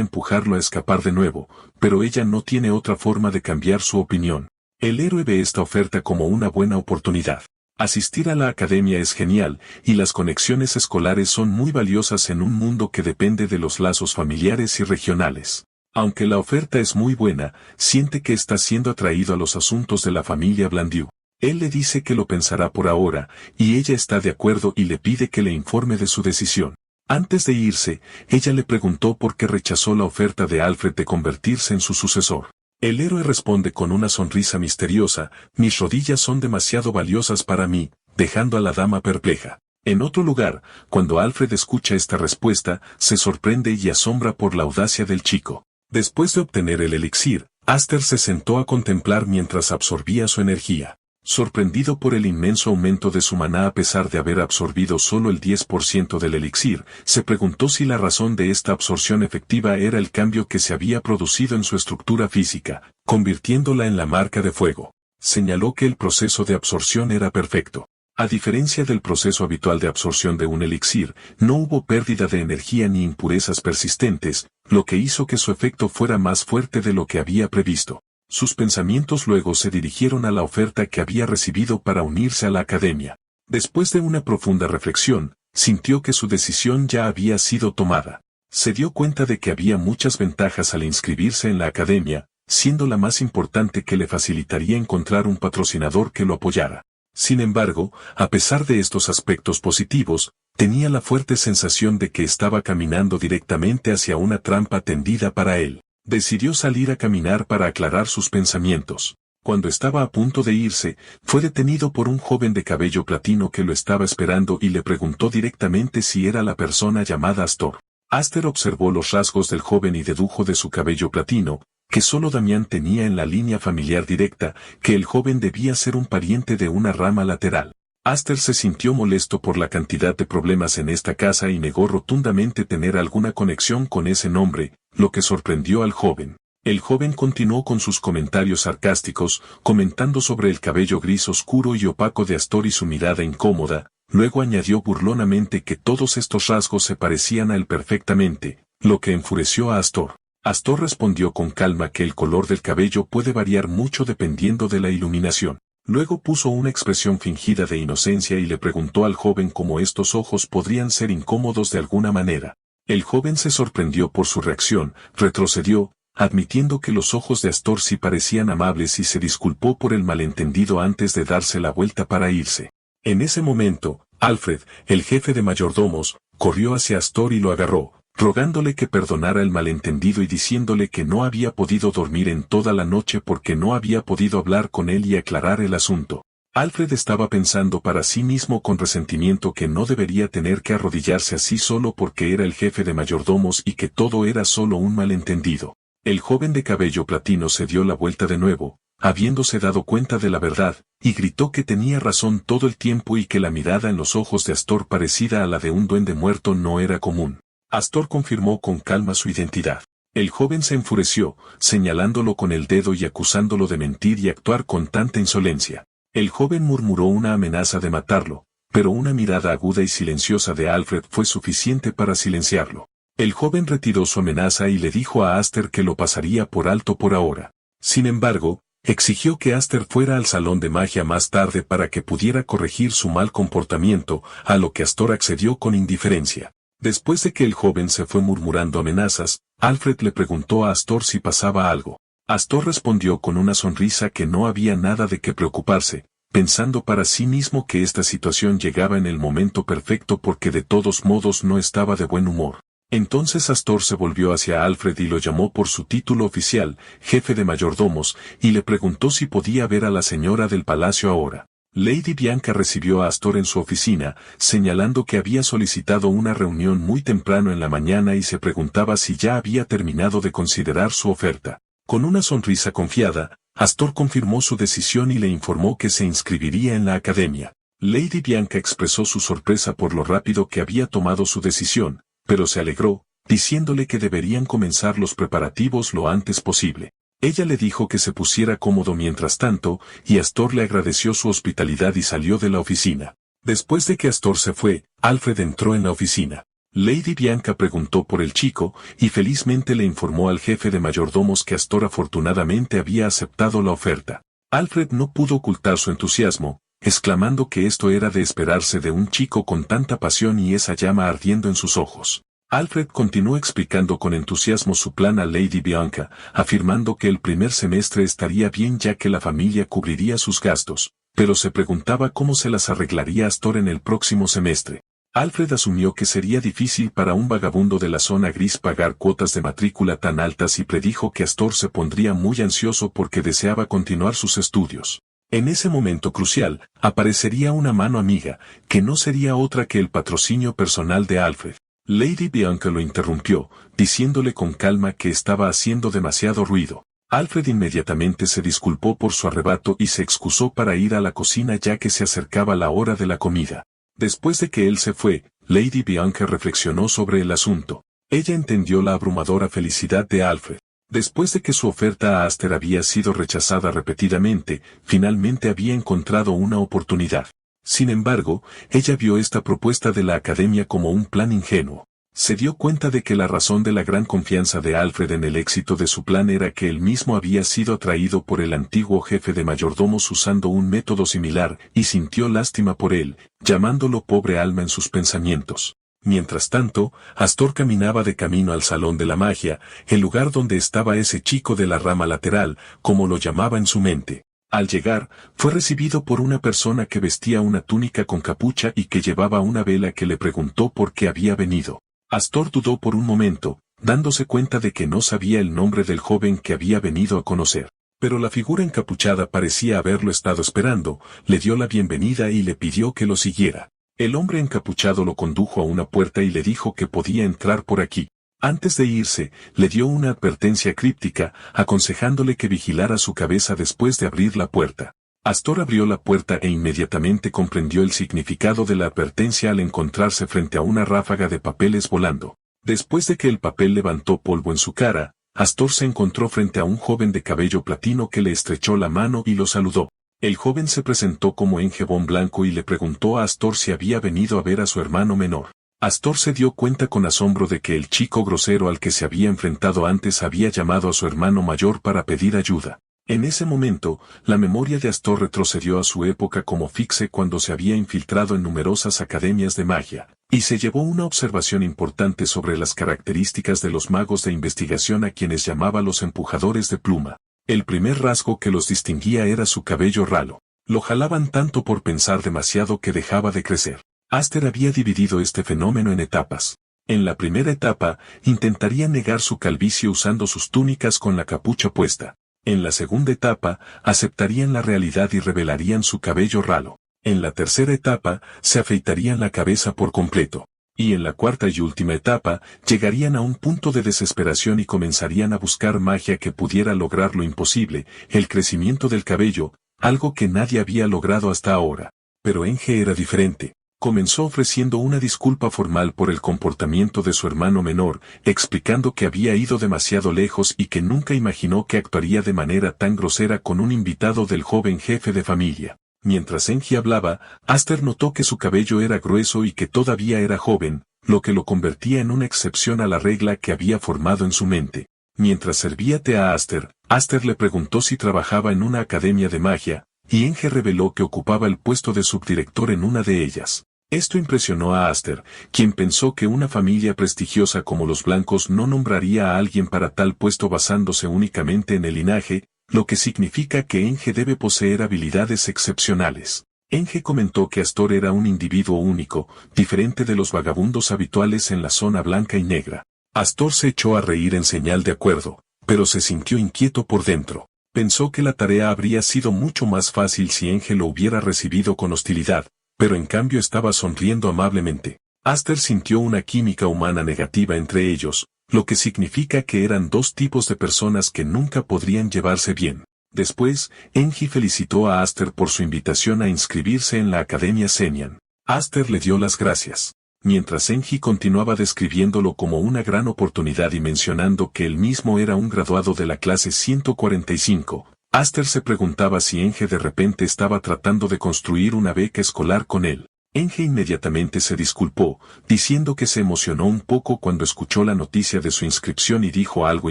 empujarlo a escapar de nuevo, pero ella no tiene otra forma de cambiar su opinión. El héroe ve esta oferta como una buena oportunidad. Asistir a la academia es genial, y las conexiones escolares son muy valiosas en un mundo que depende de los lazos familiares y regionales. Aunque la oferta es muy buena, siente que está siendo atraído a los asuntos de la familia Blandieu. Él le dice que lo pensará por ahora, y ella está de acuerdo y le pide que le informe de su decisión. Antes de irse, ella le preguntó por qué rechazó la oferta de Alfred de convertirse en su sucesor. El héroe responde con una sonrisa misteriosa: mis rodillas son demasiado valiosas para mí, dejando a la dama perpleja. En otro lugar, cuando Alfred escucha esta respuesta, se sorprende y asombra por la audacia del chico. Después de obtener el elixir, Aster se sentó a contemplar mientras absorbía su energía. Sorprendido por el inmenso aumento de su maná a pesar de haber absorbido solo el 10% del elixir, se preguntó si la razón de esta absorción efectiva era el cambio que se había producido en su estructura física, convirtiéndola en la marca de fuego. Señaló que el proceso de absorción era perfecto. A diferencia del proceso habitual de absorción de un elixir, no hubo pérdida de energía ni impurezas persistentes, lo que hizo que su efecto fuera más fuerte de lo que había previsto. Sus pensamientos luego se dirigieron a la oferta que había recibido para unirse a la academia. Después de una profunda reflexión, sintió que su decisión ya había sido tomada. Se dio cuenta de que había muchas ventajas al inscribirse en la academia, siendo la más importante que le facilitaría encontrar un patrocinador que lo apoyara. Sin embargo, a pesar de estos aspectos positivos, tenía la fuerte sensación de que estaba caminando directamente hacia una trampa tendida para él. Decidió salir a caminar para aclarar sus pensamientos. Cuando estaba a punto de irse, fue detenido por un joven de cabello platino que lo estaba esperando y le preguntó directamente si era la persona llamada Astor. Aster observó los rasgos del joven y dedujo de su cabello platino, que solo Damián tenía en la línea familiar directa, que el joven debía ser un pariente de una rama lateral. Aster se sintió molesto por la cantidad de problemas en esta casa y negó rotundamente tener alguna conexión con ese nombre, lo que sorprendió al joven. El joven continuó con sus comentarios sarcásticos, comentando sobre el cabello gris oscuro y opaco de Astor y su mirada incómoda. Luego añadió burlonamente que todos estos rasgos se parecían a él perfectamente, lo que enfureció a Astor. Astor respondió con calma que el color del cabello puede variar mucho dependiendo de la iluminación. Luego puso una expresión fingida de inocencia y le preguntó al joven cómo estos ojos podrían ser incómodos de alguna manera. El joven se sorprendió por su reacción, retrocedió, admitiendo que los ojos de Astor sí parecían amables y se disculpó por el malentendido antes de darse la vuelta para irse. En ese momento, Alfred, el jefe de mayordomos, corrió hacia Astor y lo agarró, rogándole que perdonara el malentendido y diciéndole que no había podido dormir en toda la noche porque no había podido hablar con él y aclarar el asunto. Alfred estaba pensando para sí mismo con resentimiento que no debería tener que arrodillarse así solo porque era el jefe de mayordomos y que todo era solo un malentendido. El joven de cabello platino se dio la vuelta de nuevo, habiéndose dado cuenta de la verdad, y gritó que tenía razón todo el tiempo y que la mirada en los ojos de Astor parecida a la de un duende muerto no era común. Astor confirmó con calma su identidad. El joven se enfureció, señalándolo con el dedo y acusándolo de mentir y actuar con tanta insolencia. El joven murmuró una amenaza de matarlo, pero una mirada aguda y silenciosa de Alfred fue suficiente para silenciarlo. El joven retiró su amenaza y le dijo a Aster que lo pasaría por alto por ahora. Sin embargo, exigió que Aster fuera al salón de magia más tarde para que pudiera corregir su mal comportamiento, a lo que Astor accedió con indiferencia. Después de que el joven se fue murmurando amenazas, Alfred le preguntó a Astor si pasaba algo. Astor respondió con una sonrisa que no había nada de qué preocuparse, pensando para sí mismo que esta situación llegaba en el momento perfecto porque de todos modos no estaba de buen humor. Entonces Astor se volvió hacia Alfred y lo llamó por su título oficial, jefe de mayordomos, y le preguntó si podía ver a la señora del palacio ahora. Lady Bianca recibió a Astor en su oficina, señalando que había solicitado una reunión muy temprano en la mañana y se preguntaba si ya había terminado de considerar su oferta. Con una sonrisa confiada, Astor confirmó su decisión y le informó que se inscribiría en la academia. Lady Bianca expresó su sorpresa por lo rápido que había tomado su decisión, pero se alegró, diciéndole que deberían comenzar los preparativos lo antes posible. Ella le dijo que se pusiera cómodo mientras tanto, y Astor le agradeció su hospitalidad y salió de la oficina. Después de que Astor se fue, Alfred entró en la oficina. Lady Bianca preguntó por el chico, y felizmente le informó al jefe de mayordomos que Astor afortunadamente había aceptado la oferta. Alfred no pudo ocultar su entusiasmo, exclamando que esto era de esperarse de un chico con tanta pasión y esa llama ardiendo en sus ojos. Alfred continuó explicando con entusiasmo su plan a Lady Bianca, afirmando que el primer semestre estaría bien ya que la familia cubriría sus gastos, pero se preguntaba cómo se las arreglaría Astor en el próximo semestre. Alfred asumió que sería difícil para un vagabundo de la zona gris pagar cuotas de matrícula tan altas y predijo que Astor se pondría muy ansioso porque deseaba continuar sus estudios. En ese momento crucial, aparecería una mano amiga, que no sería otra que el patrocinio personal de Alfred. Lady Bianca lo interrumpió, diciéndole con calma que estaba haciendo demasiado ruido. Alfred inmediatamente se disculpó por su arrebato y se excusó para ir a la cocina ya que se acercaba la hora de la comida. Después de que él se fue, Lady Bianca reflexionó sobre el asunto. Ella entendió la abrumadora felicidad de Alfred. Después de que su oferta a Aster había sido rechazada repetidamente, finalmente había encontrado una oportunidad. Sin embargo, ella vio esta propuesta de la academia como un plan ingenuo. Se dio cuenta de que la razón de la gran confianza de Alfred en el éxito de su plan era que él mismo había sido atraído por el antiguo jefe de mayordomos usando un método similar, y sintió lástima por él, llamándolo pobre alma en sus pensamientos. Mientras tanto, Astor caminaba de camino al Salón de la Magia, el lugar donde estaba ese chico de la rama lateral, como lo llamaba en su mente. Al llegar, fue recibido por una persona que vestía una túnica con capucha y que llevaba una vela que le preguntó por qué había venido. Astor dudó por un momento, dándose cuenta de que no sabía el nombre del joven que había venido a conocer. Pero la figura encapuchada parecía haberlo estado esperando, le dio la bienvenida y le pidió que lo siguiera. El hombre encapuchado lo condujo a una puerta y le dijo que podía entrar por aquí. Antes de irse, le dio una advertencia críptica, aconsejándole que vigilara su cabeza después de abrir la puerta. Astor abrió la puerta e inmediatamente comprendió el significado de la advertencia al encontrarse frente a una ráfaga de papeles volando. Después de que el papel levantó polvo en su cara, Astor se encontró frente a un joven de cabello platino que le estrechó la mano y lo saludó. El joven se presentó como Engebón Blanco y le preguntó a Astor si había venido a ver a su hermano menor. Astor se dio cuenta con asombro de que el chico grosero al que se había enfrentado antes había llamado a su hermano mayor para pedir ayuda. En ese momento, la memoria de Astor retrocedió a su época como Fixe cuando se había infiltrado en numerosas academias de magia, y se llevó una observación importante sobre las características de los magos de investigación a quienes llamaba los empujadores de pluma. El primer rasgo que los distinguía era su cabello ralo. Lo jalaban tanto por pensar demasiado que dejaba de crecer. Aster había dividido este fenómeno en etapas. En la primera etapa, intentaría negar su calvicie usando sus túnicas con la capucha puesta. En la segunda etapa, aceptarían la realidad y revelarían su cabello ralo. En la tercera etapa, se afeitarían la cabeza por completo. Y en la cuarta y última etapa, llegarían a un punto de desesperación y comenzarían a buscar magia que pudiera lograr lo imposible, el crecimiento del cabello, algo que nadie había logrado hasta ahora. Pero Enge era diferente. Comenzó ofreciendo una disculpa formal por el comportamiento de su hermano menor, explicando que había ido demasiado lejos y que nunca imaginó que actuaría de manera tan grosera con un invitado del joven jefe de familia. Mientras Engie hablaba, Aster notó que su cabello era grueso y que todavía era joven, lo que lo convertía en una excepción a la regla que había formado en su mente. Mientras servía té a Aster le preguntó si trabajaba en una academia de magia, y Engie reveló que ocupaba el puesto de subdirector en una de ellas. Esto impresionó a Aster, quien pensó que una familia prestigiosa como los Blancos no nombraría a alguien para tal puesto basándose únicamente en el linaje, lo que significa que Enge debe poseer habilidades excepcionales. Enge comentó que Astor era un individuo único, diferente de los vagabundos habituales en la zona blanca y negra. Astor se echó a reír en señal de acuerdo, pero se sintió inquieto por dentro. Pensó que la tarea habría sido mucho más fácil si Enge lo hubiera recibido con hostilidad, pero en cambio estaba sonriendo amablemente. Aster sintió una química humana negativa entre ellos, lo que significa que eran dos tipos de personas que nunca podrían llevarse bien. Después, Engie felicitó a Aster por su invitación a inscribirse en la Academia Senian. Aster le dio las gracias. Mientras Engie continuaba describiéndolo como una gran oportunidad y mencionando que él mismo era un graduado de la clase 145, Aster se preguntaba si Engie de repente estaba tratando de construir una beca escolar con él. Enge inmediatamente se disculpó, diciendo que se emocionó un poco cuando escuchó la noticia de su inscripción y dijo algo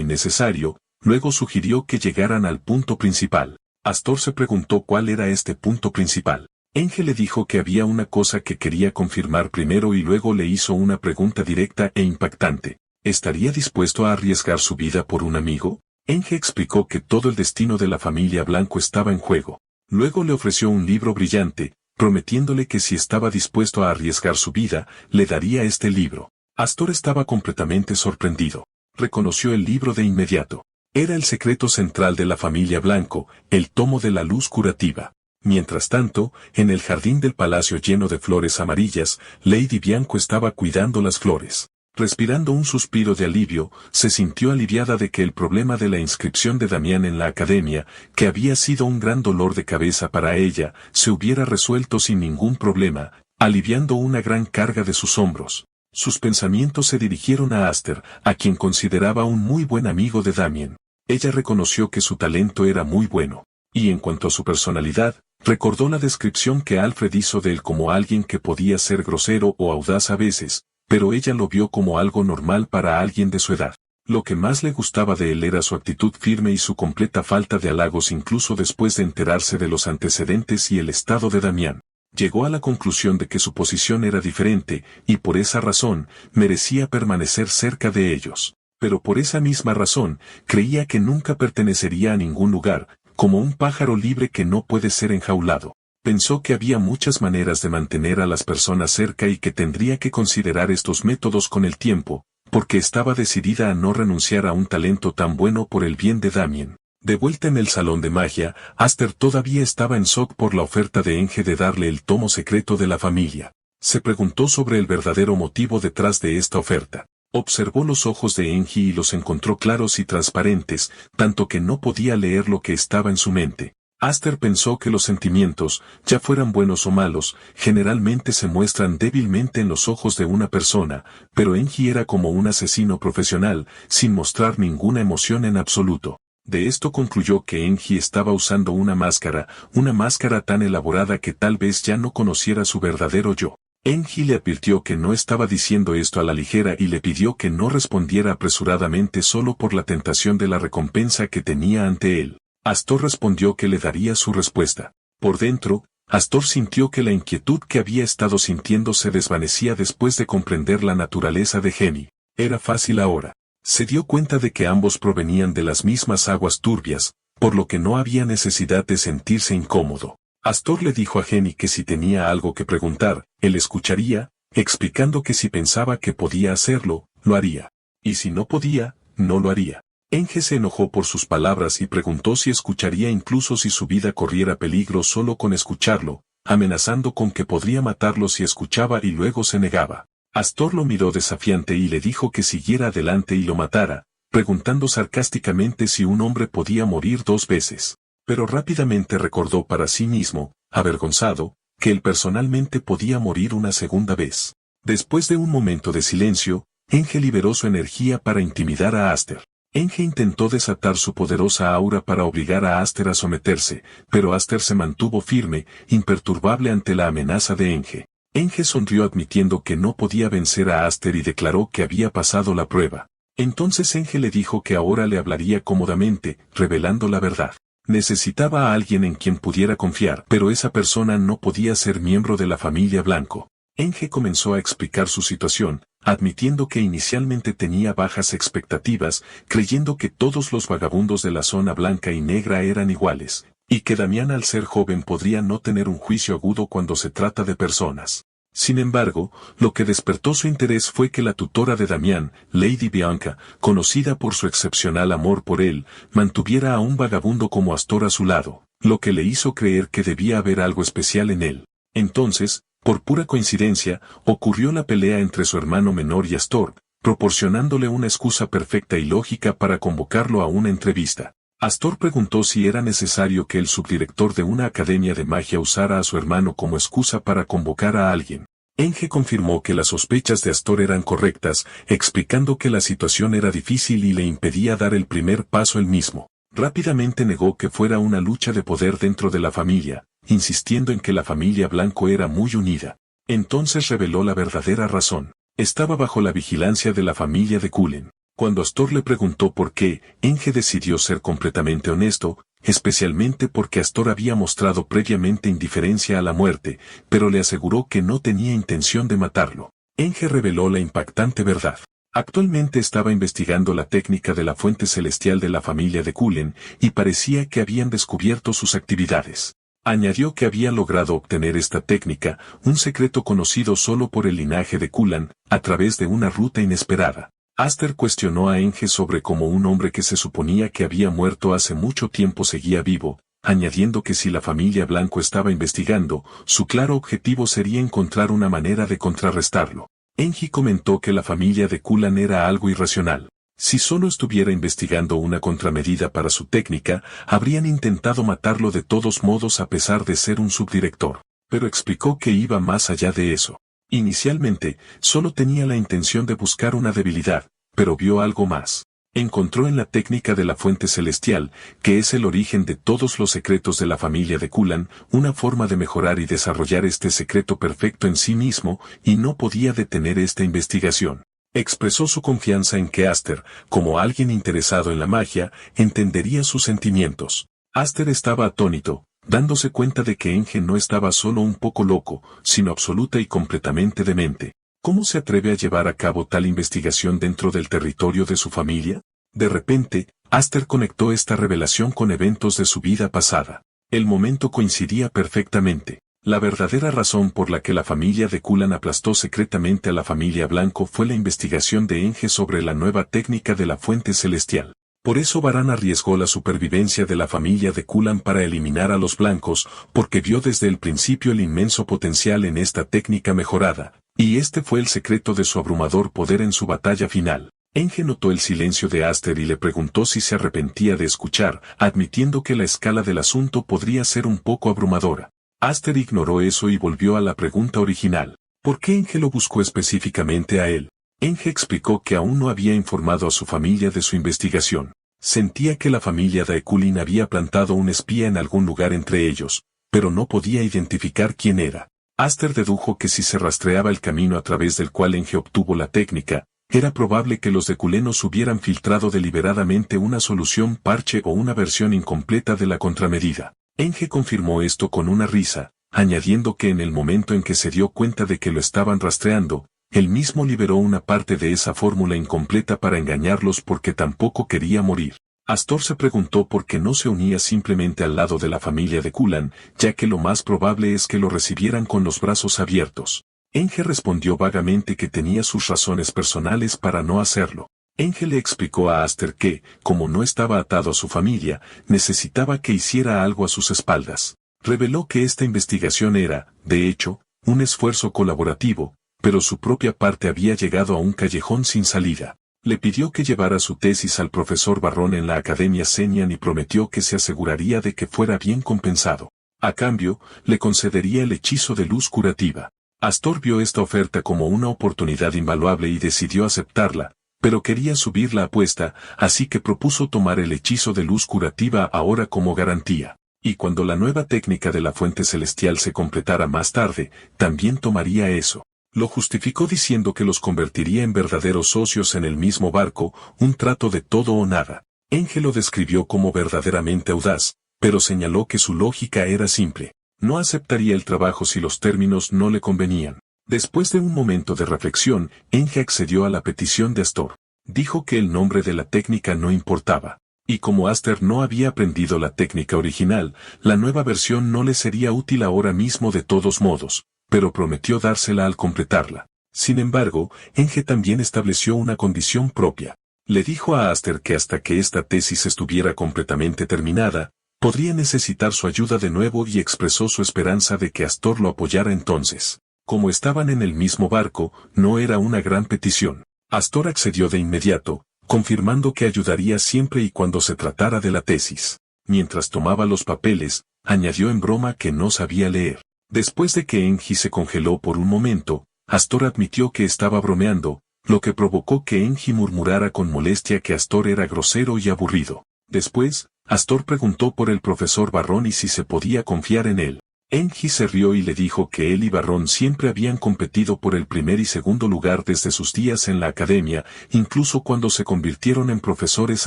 innecesario, luego sugirió que llegaran al punto principal. Astor se preguntó cuál era este punto principal. Enge le dijo que había una cosa que quería confirmar primero y luego le hizo una pregunta directa e impactante. ¿Estaría dispuesto a arriesgar su vida por un amigo? Enge explicó que todo el destino de la familia Blanco estaba en juego. Luego le ofreció un libro brillante, prometiéndole que si estaba dispuesto a arriesgar su vida, le daría este libro. Astor estaba completamente sorprendido. Reconoció el libro de inmediato. Era el secreto central de la familia Blanco, el tomo de la luz curativa. Mientras tanto, en el jardín del palacio lleno de flores amarillas, Lady Bianco estaba cuidando las flores. Respirando un suspiro de alivio, se sintió aliviada de que el problema de la inscripción de Damián en la academia, que había sido un gran dolor de cabeza para ella, se hubiera resuelto sin ningún problema, aliviando una gran carga de sus hombros. Sus pensamientos se dirigieron a Aster, a quien consideraba un muy buen amigo de Damien. Ella reconoció que su talento era muy bueno. Y en cuanto a su personalidad, recordó la descripción que Alfred hizo de él como alguien que podía ser grosero o audaz a veces, pero ella lo vio como algo normal para alguien de su edad. Lo que más le gustaba de él era su actitud firme y su completa falta de halagos incluso después de enterarse de los antecedentes y el estado de Damián. Llegó a la conclusión de que su posición era diferente, y por esa razón, merecía permanecer cerca de ellos. Pero por esa misma razón, creía que nunca pertenecería a ningún lugar, como un pájaro libre que no puede ser enjaulado. Pensó que había muchas maneras de mantener a las personas cerca y que tendría que considerar estos métodos con el tiempo, porque estaba decidida a no renunciar a un talento tan bueno por el bien de Damien. De vuelta en el salón de magia, Aster todavía estaba en shock por la oferta de Enge de darle el tomo secreto de la familia. Se preguntó sobre el verdadero motivo detrás de esta oferta. Observó los ojos de Enge y los encontró claros y transparentes, tanto que no podía leer lo que estaba en su mente. Aster pensó que los sentimientos, ya fueran buenos o malos, generalmente se muestran débilmente en los ojos de una persona, pero Enge era como un asesino profesional, sin mostrar ninguna emoción en absoluto. De esto concluyó que Enge estaba usando una máscara tan elaborada que tal vez ya no conociera su verdadero yo. Enge le advirtió que no estaba diciendo esto a la ligera y le pidió que no respondiera apresuradamente solo por la tentación de la recompensa que tenía ante él. Astor respondió que le daría su respuesta. Por dentro, Astor sintió que la inquietud que había estado sintiendo se desvanecía después de comprender la naturaleza de Jenny. Era fácil ahora. Se dio cuenta de que ambos provenían de las mismas aguas turbias, por lo que no había necesidad de sentirse incómodo. Astor le dijo a Jenny que si tenía algo que preguntar, él escucharía, explicando que si pensaba que podía hacerlo, lo haría. Y si no podía, no lo haría. Enge se enojó por sus palabras y preguntó si escucharía incluso si su vida corriera peligro solo con escucharlo, amenazando con que podría matarlo si escuchaba y luego se negaba. Astor lo miró desafiante y le dijo que siguiera adelante y lo matara, preguntando sarcásticamente si un hombre podía morir 2 veces. Pero rápidamente recordó para sí mismo, avergonzado, que él personalmente podía morir una segunda vez. Después de un momento de silencio, Enge liberó su energía para intimidar a Aster. Enge intentó desatar su poderosa aura para obligar a Aster a someterse, pero Aster se mantuvo firme, imperturbable ante la amenaza de Enge. Enge sonrió admitiendo que no podía vencer a Aster y declaró que había pasado la prueba. Entonces Enge le dijo que ahora le hablaría cómodamente, revelando la verdad. Necesitaba a alguien en quien pudiera confiar, pero esa persona no podía ser miembro de la familia Blanco. Enge comenzó a explicar su situación, admitiendo que inicialmente tenía bajas expectativas, creyendo que todos los vagabundos de la zona blanca y negra eran iguales, y que Damián al ser joven podría no tener un juicio agudo cuando se trata de personas. Sin embargo, lo que despertó su interés fue que la tutora de Damián, Lady Bianca, conocida por su excepcional amor por él, mantuviera a un vagabundo como Astor a su lado, lo que le hizo creer que debía haber algo especial en él. Entonces, por pura coincidencia, ocurrió la pelea entre su hermano menor y Astor, proporcionándole una excusa perfecta y lógica para convocarlo a una entrevista. Astor preguntó si era necesario que el subdirector de una academia de magia usara a su hermano como excusa para convocar a alguien. Enge confirmó que las sospechas de Astor eran correctas, explicando que la situación era difícil y le impedía dar el primer paso él mismo. Rápidamente negó que fuera una lucha de poder dentro de la familia, insistiendo en que la familia Blanco era muy unida. Entonces reveló la verdadera razón. Estaba bajo la vigilancia de la familia de Cullen. Cuando Astor le preguntó por qué, Enge decidió ser completamente honesto, especialmente porque Astor había mostrado previamente indiferencia a la muerte, pero le aseguró que no tenía intención de matarlo. Enge reveló la impactante verdad. Actualmente estaba investigando la técnica de la fuente celestial de la familia de Cullen, y parecía que habían descubierto sus actividades. Añadió que había logrado obtener esta técnica, un secreto conocido solo por el linaje de Cullen, a través de una ruta inesperada. Aster cuestionó a Enge sobre cómo un hombre que se suponía que había muerto hace mucho tiempo seguía vivo, añadiendo que si la familia Blanco estaba investigando, su claro objetivo sería encontrar una manera de contrarrestarlo. Enge comentó que la familia de Cullen era algo irracional. Si solo estuviera investigando una contramedida para su técnica, habrían intentado matarlo de todos modos a pesar de ser un subdirector. Pero explicó que iba más allá de eso. Inicialmente, solo tenía la intención de buscar una debilidad, pero vio algo más. Encontró en la técnica de la fuente celestial, que es el origen de todos los secretos de la familia de Cullen, una forma de mejorar y desarrollar este secreto perfecto en sí mismo, y no podía detener esta investigación. Expresó su confianza en que Aster, como alguien interesado en la magia, entendería sus sentimientos. Aster estaba atónito, dándose cuenta de que Enge no estaba solo un poco loco, sino absoluta y completamente demente. ¿Cómo se atreve a llevar a cabo tal investigación dentro del territorio de su familia? De repente, Aster conectó esta revelación con eventos de su vida pasada. El momento coincidía perfectamente. La verdadera razón por la que la familia de Cullen aplastó secretamente a la familia Blanco fue la investigación de Enge sobre la nueva técnica de la fuente celestial. Por eso Baran arriesgó la supervivencia de la familia de Cullen para eliminar a los blancos, porque vio desde el principio el inmenso potencial en esta técnica mejorada, y este fue el secreto de su abrumador poder en su batalla final. Enge notó el silencio de Aster y le preguntó si se arrepentía de escuchar, admitiendo que la escala del asunto podría ser un poco abrumadora. Aster ignoró eso y volvió a la pregunta original. ¿Por qué Enge lo buscó específicamente a él? Enge explicó que aún no había informado a su familia de su investigación. Sentía que la familia de Cullen había plantado un espía en algún lugar entre ellos, pero no podía identificar quién era. Aster dedujo que si se rastreaba el camino a través del cual Enge obtuvo la técnica, era probable que los de Culenos hubieran filtrado deliberadamente una solución parche o una versión incompleta de la contramedida. Enge confirmó esto con una risa, añadiendo que en el momento en que se dio cuenta de que lo estaban rastreando, él mismo liberó una parte de esa fórmula incompleta para engañarlos porque tampoco quería morir. Astor se preguntó por qué no se unía simplemente al lado de la familia de Cullen, ya que lo más probable es que lo recibieran con los brazos abiertos. Enge respondió vagamente que tenía sus razones personales para no hacerlo. Enge le explicó a Aster que, como no estaba atado a su familia, necesitaba que hiciera algo a sus espaldas. Reveló que esta investigación era, de hecho, un esfuerzo colaborativo, pero su propia parte había llegado a un callejón sin salida. Le pidió que llevara su tesis al profesor Barrón en la Academia Senian y prometió que se aseguraría de que fuera bien compensado. A cambio, le concedería el hechizo de luz curativa. Astor vio esta oferta como una oportunidad invaluable y decidió aceptarla, pero quería subir la apuesta, así que propuso tomar el hechizo de luz curativa ahora como garantía. Y cuando la nueva técnica de la fuente celestial se completara más tarde, también tomaría eso. Lo justificó diciendo que los convertiría en verdaderos socios en el mismo barco, un trato de todo o nada. Enge lo describió como verdaderamente audaz, pero señaló que su lógica era simple. No aceptaría el trabajo si los términos no le convenían. Después de un momento de reflexión, Enge accedió a la petición de Astor. Dijo que el nombre de la técnica no importaba. Y como Aster no había aprendido la técnica original, la nueva versión no le sería útil ahora mismo de todos modos, pero prometió dársela al completarla. Sin embargo, Enge también estableció una condición propia. Le dijo a Aster que hasta que esta tesis estuviera completamente terminada, podría necesitar su ayuda de nuevo y expresó su esperanza de que Astor lo apoyara entonces. Como estaban en el mismo barco, no era una gran petición. Astor accedió de inmediato, confirmando que ayudaría siempre y cuando se tratara de la tesis. Mientras tomaba los papeles, añadió en broma que no sabía leer. Después de que Enge se congeló por un momento, Astor admitió que estaba bromeando, lo que provocó que Enge murmurara con molestia que Astor era grosero y aburrido. Después, Astor preguntó por el profesor Barrón y si se podía confiar en él. Enji se rió y le dijo que él y Barrón siempre habían competido por el primer y segundo lugar desde sus días en la academia, incluso cuando se convirtieron en profesores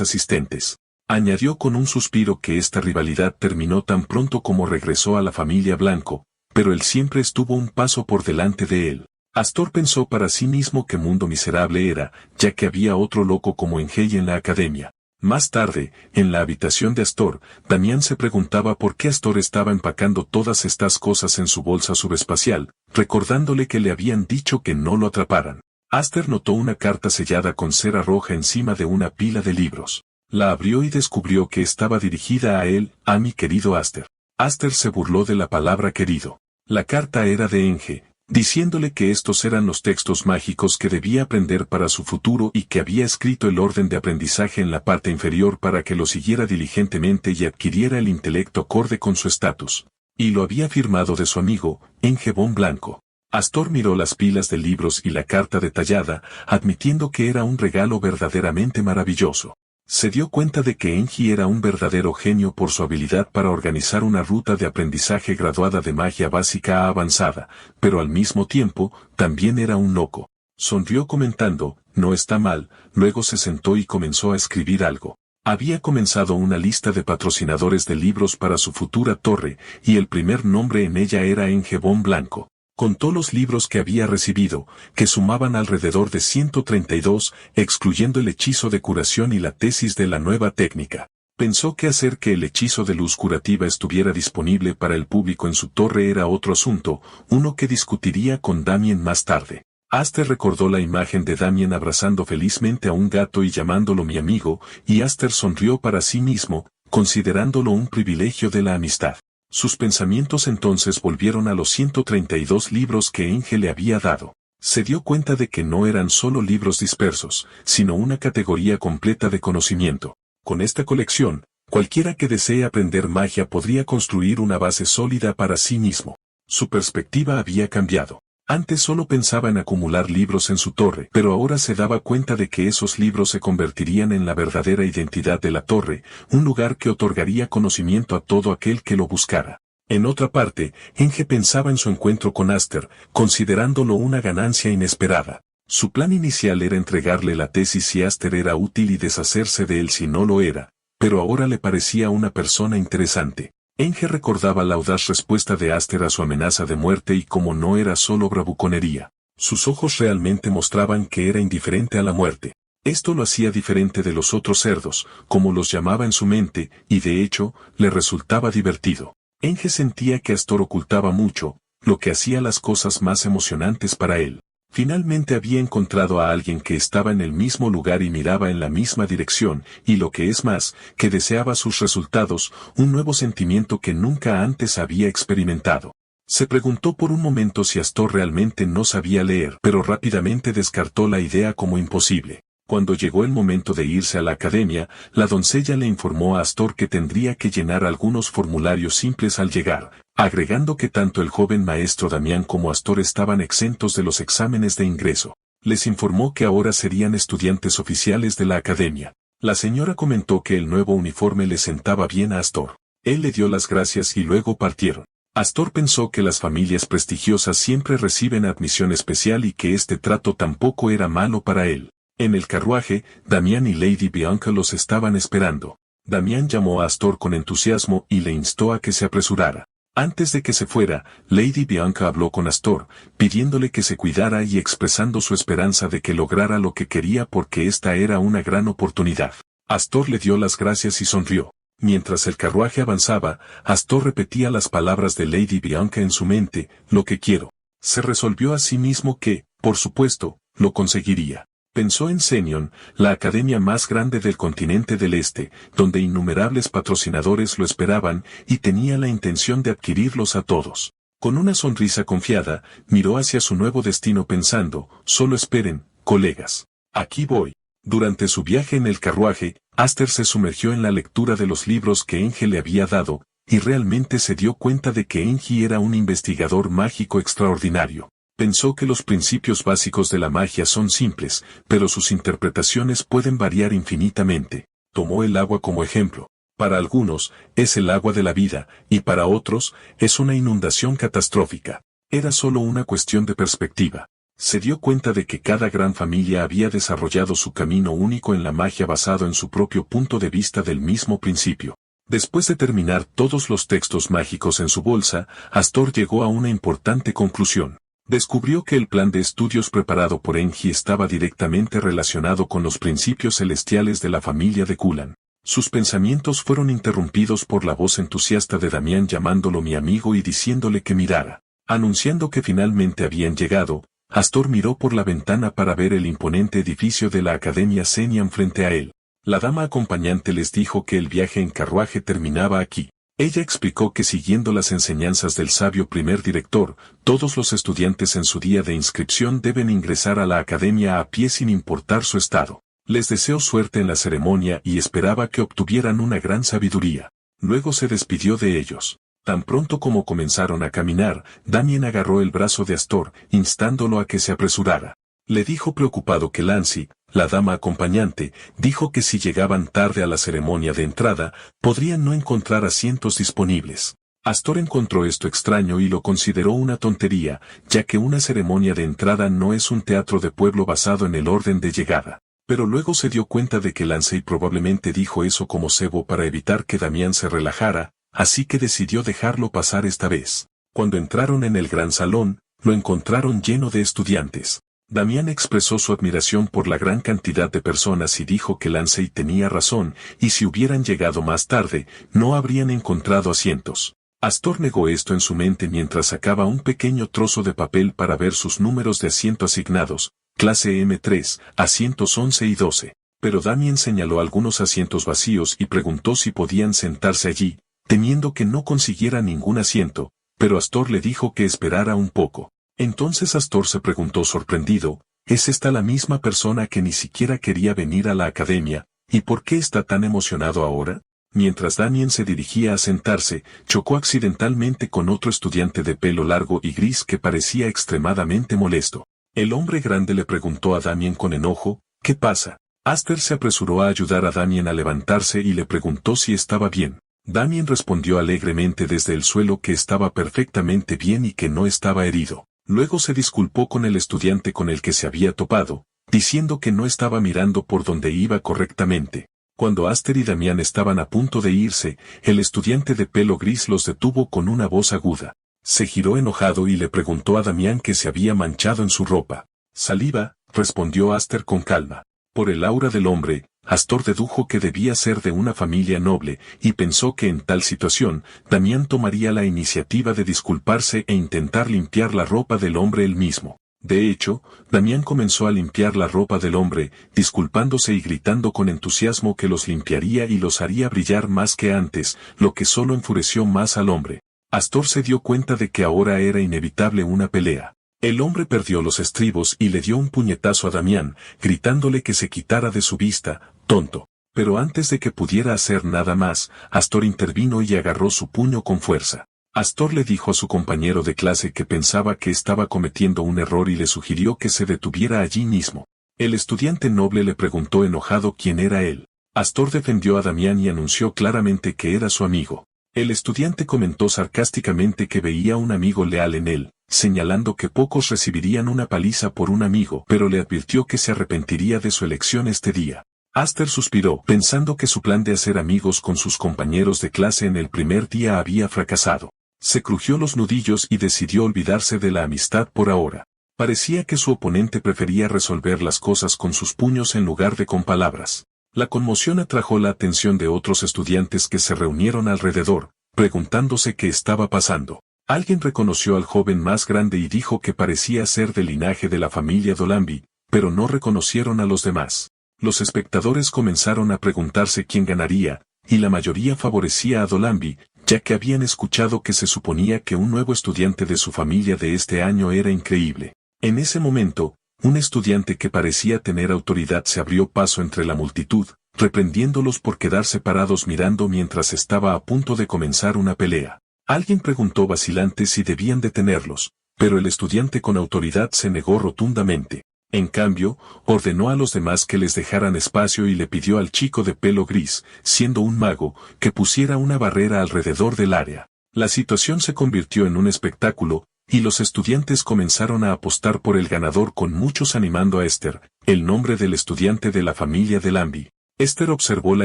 asistentes. Añadió con un suspiro que esta rivalidad terminó tan pronto como regresó a la familia Blanco, pero él siempre estuvo un paso por delante de él. Astor pensó para sí mismo qué mundo miserable era, ya que había otro loco como Enji en la academia. Más tarde, en la habitación de Astor, Damián se preguntaba por qué Astor estaba empacando todas estas cosas en su bolsa subespacial, recordándole que le habían dicho que no lo atraparan. Aster notó una carta sellada con cera roja encima de una pila de libros. La abrió y descubrió que estaba dirigida a él, a mi querido Aster. Aster se burló de la palabra querido. La carta era de Enji, diciéndole que estos eran los textos mágicos que debía aprender para su futuro y que había escrito el orden de aprendizaje en la parte inferior para que lo siguiera diligentemente y adquiriera el intelecto acorde con su estatus. Y lo había firmado de su amigo, Enji von Blanco. Astor miró las pilas de libros y la carta detallada, admitiendo que era un regalo verdaderamente maravilloso. Se dio cuenta de que Enji era un verdadero genio por su habilidad para organizar una ruta de aprendizaje graduada de magia básica a avanzada, pero al mismo tiempo, también era un loco. Sonrió comentando, no está mal, luego se sentó y comenzó a escribir algo. Había comenzado una lista de patrocinadores de libros para su futura torre, y el primer nombre en ella era Enji von Blanco. Contó los libros que había recibido, que sumaban alrededor de 132, excluyendo el hechizo de curación y la tesis de la nueva técnica. Pensó que hacer que el hechizo de luz curativa estuviera disponible para el público en su torre era otro asunto, uno que discutiría con Damien más tarde. Aster recordó la imagen de Damien abrazando felizmente a un gato y llamándolo mi amigo, y Aster sonrió para sí mismo, considerándolo un privilegio de la amistad. Sus pensamientos entonces volvieron a los 132 libros que Enji le había dado. Se dio cuenta de que no eran solo libros dispersos, sino una categoría completa de conocimiento. Con esta colección, cualquiera que desee aprender magia podría construir una base sólida para sí mismo. Su perspectiva había cambiado. Antes solo pensaba en acumular libros en su torre, pero ahora se daba cuenta de que esos libros se convertirían en la verdadera identidad de la torre, un lugar que otorgaría conocimiento a todo aquel que lo buscara. En otra parte, Enji pensaba en su encuentro con Aster, considerándolo una ganancia inesperada. Su plan inicial era entregarle la tesis si Aster era útil y deshacerse de él si no lo era, pero ahora le parecía una persona interesante. Enji recordaba la audaz respuesta de Aster a su amenaza de muerte y como no era solo bravuconería. Sus ojos realmente mostraban que era indiferente a la muerte. Esto lo hacía diferente de los otros cerdos, como los llamaba en su mente, y de hecho, le resultaba divertido. Enji sentía que Astor ocultaba mucho, lo que hacía las cosas más emocionantes para él. Finalmente había encontrado a alguien que estaba en el mismo lugar y miraba en la misma dirección, y lo que es más, que deseaba sus resultados, un nuevo sentimiento que nunca antes había experimentado. Se preguntó por un momento si Astor realmente no sabía leer, pero rápidamente descartó la idea como imposible. Cuando llegó el momento de irse a la academia, la doncella le informó a Astor que tendría que llenar algunos formularios simples al llegar, agregando que tanto el joven maestro Damián como Astor estaban exentos de los exámenes de ingreso. Les informó que ahora serían estudiantes oficiales de la academia. La señora comentó que el nuevo uniforme le sentaba bien a Astor. Él le dio las gracias y luego partieron. Astor pensó que las familias prestigiosas siempre reciben admisión especial y que este trato tampoco era malo para él. En el carruaje, Damián y Lady Bianca los estaban esperando. Damián llamó a Astor con entusiasmo y le instó a que se apresurara. Antes de que se fuera, Lady Bianca habló con Astor, pidiéndole que se cuidara y expresando su esperanza de que lograra lo que quería porque esta era una gran oportunidad. Astor le dio las gracias y sonrió. Mientras el carruaje avanzaba, Astor repetía las palabras de Lady Bianca en su mente, lo que quiero. Se resolvió a sí mismo que, por supuesto, lo conseguiría. Pensó en Senion, la academia más grande del continente del Este, donde innumerables patrocinadores lo esperaban, y tenía la intención de adquirirlos a todos. Con una sonrisa confiada, miró hacia su nuevo destino pensando, solo esperen, colegas. Aquí voy. Durante su viaje en el carruaje, Aster se sumergió en la lectura de los libros que Enji le había dado, y realmente se dio cuenta de que Enji era un investigador mágico extraordinario. Pensó que los principios básicos de la magia son simples, pero sus interpretaciones pueden variar infinitamente. Tomó el agua como ejemplo. Para algunos, es el agua de la vida, y para otros, es una inundación catastrófica. Era solo una cuestión de perspectiva. Se dio cuenta de que cada gran familia había desarrollado su camino único en la magia basado en su propio punto de vista del mismo principio. Después de terminar todos los textos mágicos en su bolsa, Astor llegó a una importante conclusión. Descubrió que el plan de estudios preparado por Enki estaba directamente relacionado con los principios celestiales de la familia de Kulan. Sus pensamientos fueron interrumpidos por la voz entusiasta de Damián llamándolo mi amigo y diciéndole que mirara. Anunciando que finalmente habían llegado, Astor miró por la ventana para ver el imponente edificio de la Academia Zenian frente a él. La dama acompañante les dijo que el viaje en carruaje terminaba aquí. Ella explicó que siguiendo las enseñanzas del sabio primer director, todos los estudiantes en su día de inscripción deben ingresar a la academia a pie sin importar su estado. Les deseó suerte en la ceremonia y esperaba que obtuvieran una gran sabiduría. Luego se despidió de ellos. Tan pronto como comenzaron a caminar, Damien agarró el brazo de Astor, instándolo a que se apresurara. Le dijo preocupado que Lancy, la dama acompañante, dijo que si llegaban tarde a la ceremonia de entrada, podrían no encontrar asientos disponibles. Astor encontró esto extraño y lo consideró una tontería, ya que una ceremonia de entrada no es un teatro de pueblo basado en el orden de llegada. Pero luego se dio cuenta de que Lancy probablemente dijo eso como cebo para evitar que Damián se relajara, así que decidió dejarlo pasar esta vez. Cuando entraron en el gran salón, lo encontraron lleno de estudiantes. Damián expresó su admiración por la gran cantidad de personas y dijo que Lancy tenía razón, y si hubieran llegado más tarde, no habrían encontrado asientos. Astor negó esto en su mente mientras sacaba un pequeño trozo de papel para ver sus números de asiento asignados, clase M3, asientos 11 y 12. Pero Damien señaló algunos asientos vacíos y preguntó si podían sentarse allí, temiendo que no consiguiera ningún asiento, pero Astor le dijo que esperara un poco. Entonces Astor se preguntó sorprendido, ¿es esta la misma persona que ni siquiera quería venir a la academia, y por qué está tan emocionado ahora? Mientras Damien se dirigía a sentarse, chocó accidentalmente con otro estudiante de pelo largo y gris que parecía extremadamente molesto. El hombre grande le preguntó a Damien con enojo, ¿qué pasa? Astor se apresuró a ayudar a Damien a levantarse y le preguntó si estaba bien. Damien respondió alegremente desde el suelo que estaba perfectamente bien y que no estaba herido. Luego se disculpó con el estudiante con el que se había topado, diciendo que no estaba mirando por donde iba correctamente. Cuando Astor y Damián estaban a punto de irse, el estudiante de pelo gris los detuvo con una voz aguda. Se giró enojado y le preguntó a Damián que se había manchado en su ropa. Saliva, respondió Astor con calma. Por el aura del hombre, Astor dedujo que debía ser de una familia noble, y pensó que en tal situación, Damián tomaría la iniciativa de disculparse e intentar limpiar la ropa del hombre él mismo. De hecho, Damián comenzó a limpiar la ropa del hombre, disculpándose y gritando con entusiasmo que los limpiaría y los haría brillar más que antes, lo que solo enfureció más al hombre. Astor se dio cuenta de que ahora era inevitable una pelea. El hombre perdió los estribos y le dio un puñetazo a Damián, gritándole que se quitara de su vista, tonto. Pero antes de que pudiera hacer nada más, Astor intervino y agarró su puño con fuerza. Astor le dijo a su compañero de clase que pensaba que estaba cometiendo un error y le sugirió que se detuviera allí mismo. El estudiante noble le preguntó enojado quién era él. Astor defendió a Damián y anunció claramente que era su amigo. El estudiante comentó sarcásticamente que veía un amigo leal en él, señalando que pocos recibirían una paliza por un amigo, pero le advirtió que se arrepentiría de su elección este día. Astor suspiró, pensando que su plan de hacer amigos con sus compañeros de clase en el primer día había fracasado. Se crujió los nudillos y decidió olvidarse de la amistad por ahora. Parecía que su oponente prefería resolver las cosas con sus puños en lugar de con palabras. La conmoción atrajo la atención de otros estudiantes que se reunieron alrededor, preguntándose qué estaba pasando. Alguien reconoció al joven más grande y dijo que parecía ser del linaje de la familia Dolambi, pero no reconocieron a los demás. Los espectadores comenzaron a preguntarse quién ganaría, y la mayoría favorecía a Dolambi, ya que habían escuchado que se suponía que un nuevo estudiante de su familia de este año era increíble. En ese momento, un estudiante que parecía tener autoridad se abrió paso entre la multitud, reprendiéndolos por quedar separados mirando mientras estaba a punto de comenzar una pelea. Alguien preguntó vacilante si debían detenerlos, pero el estudiante con autoridad se negó rotundamente. En cambio, ordenó a los demás que les dejaran espacio y le pidió al chico de pelo gris, siendo un mago, que pusiera una barrera alrededor del área. La situación se convirtió en un espectáculo, y los estudiantes comenzaron a apostar por el ganador con muchos animando a Esther, el nombre del estudiante de la familia de Lambi. Esther observó la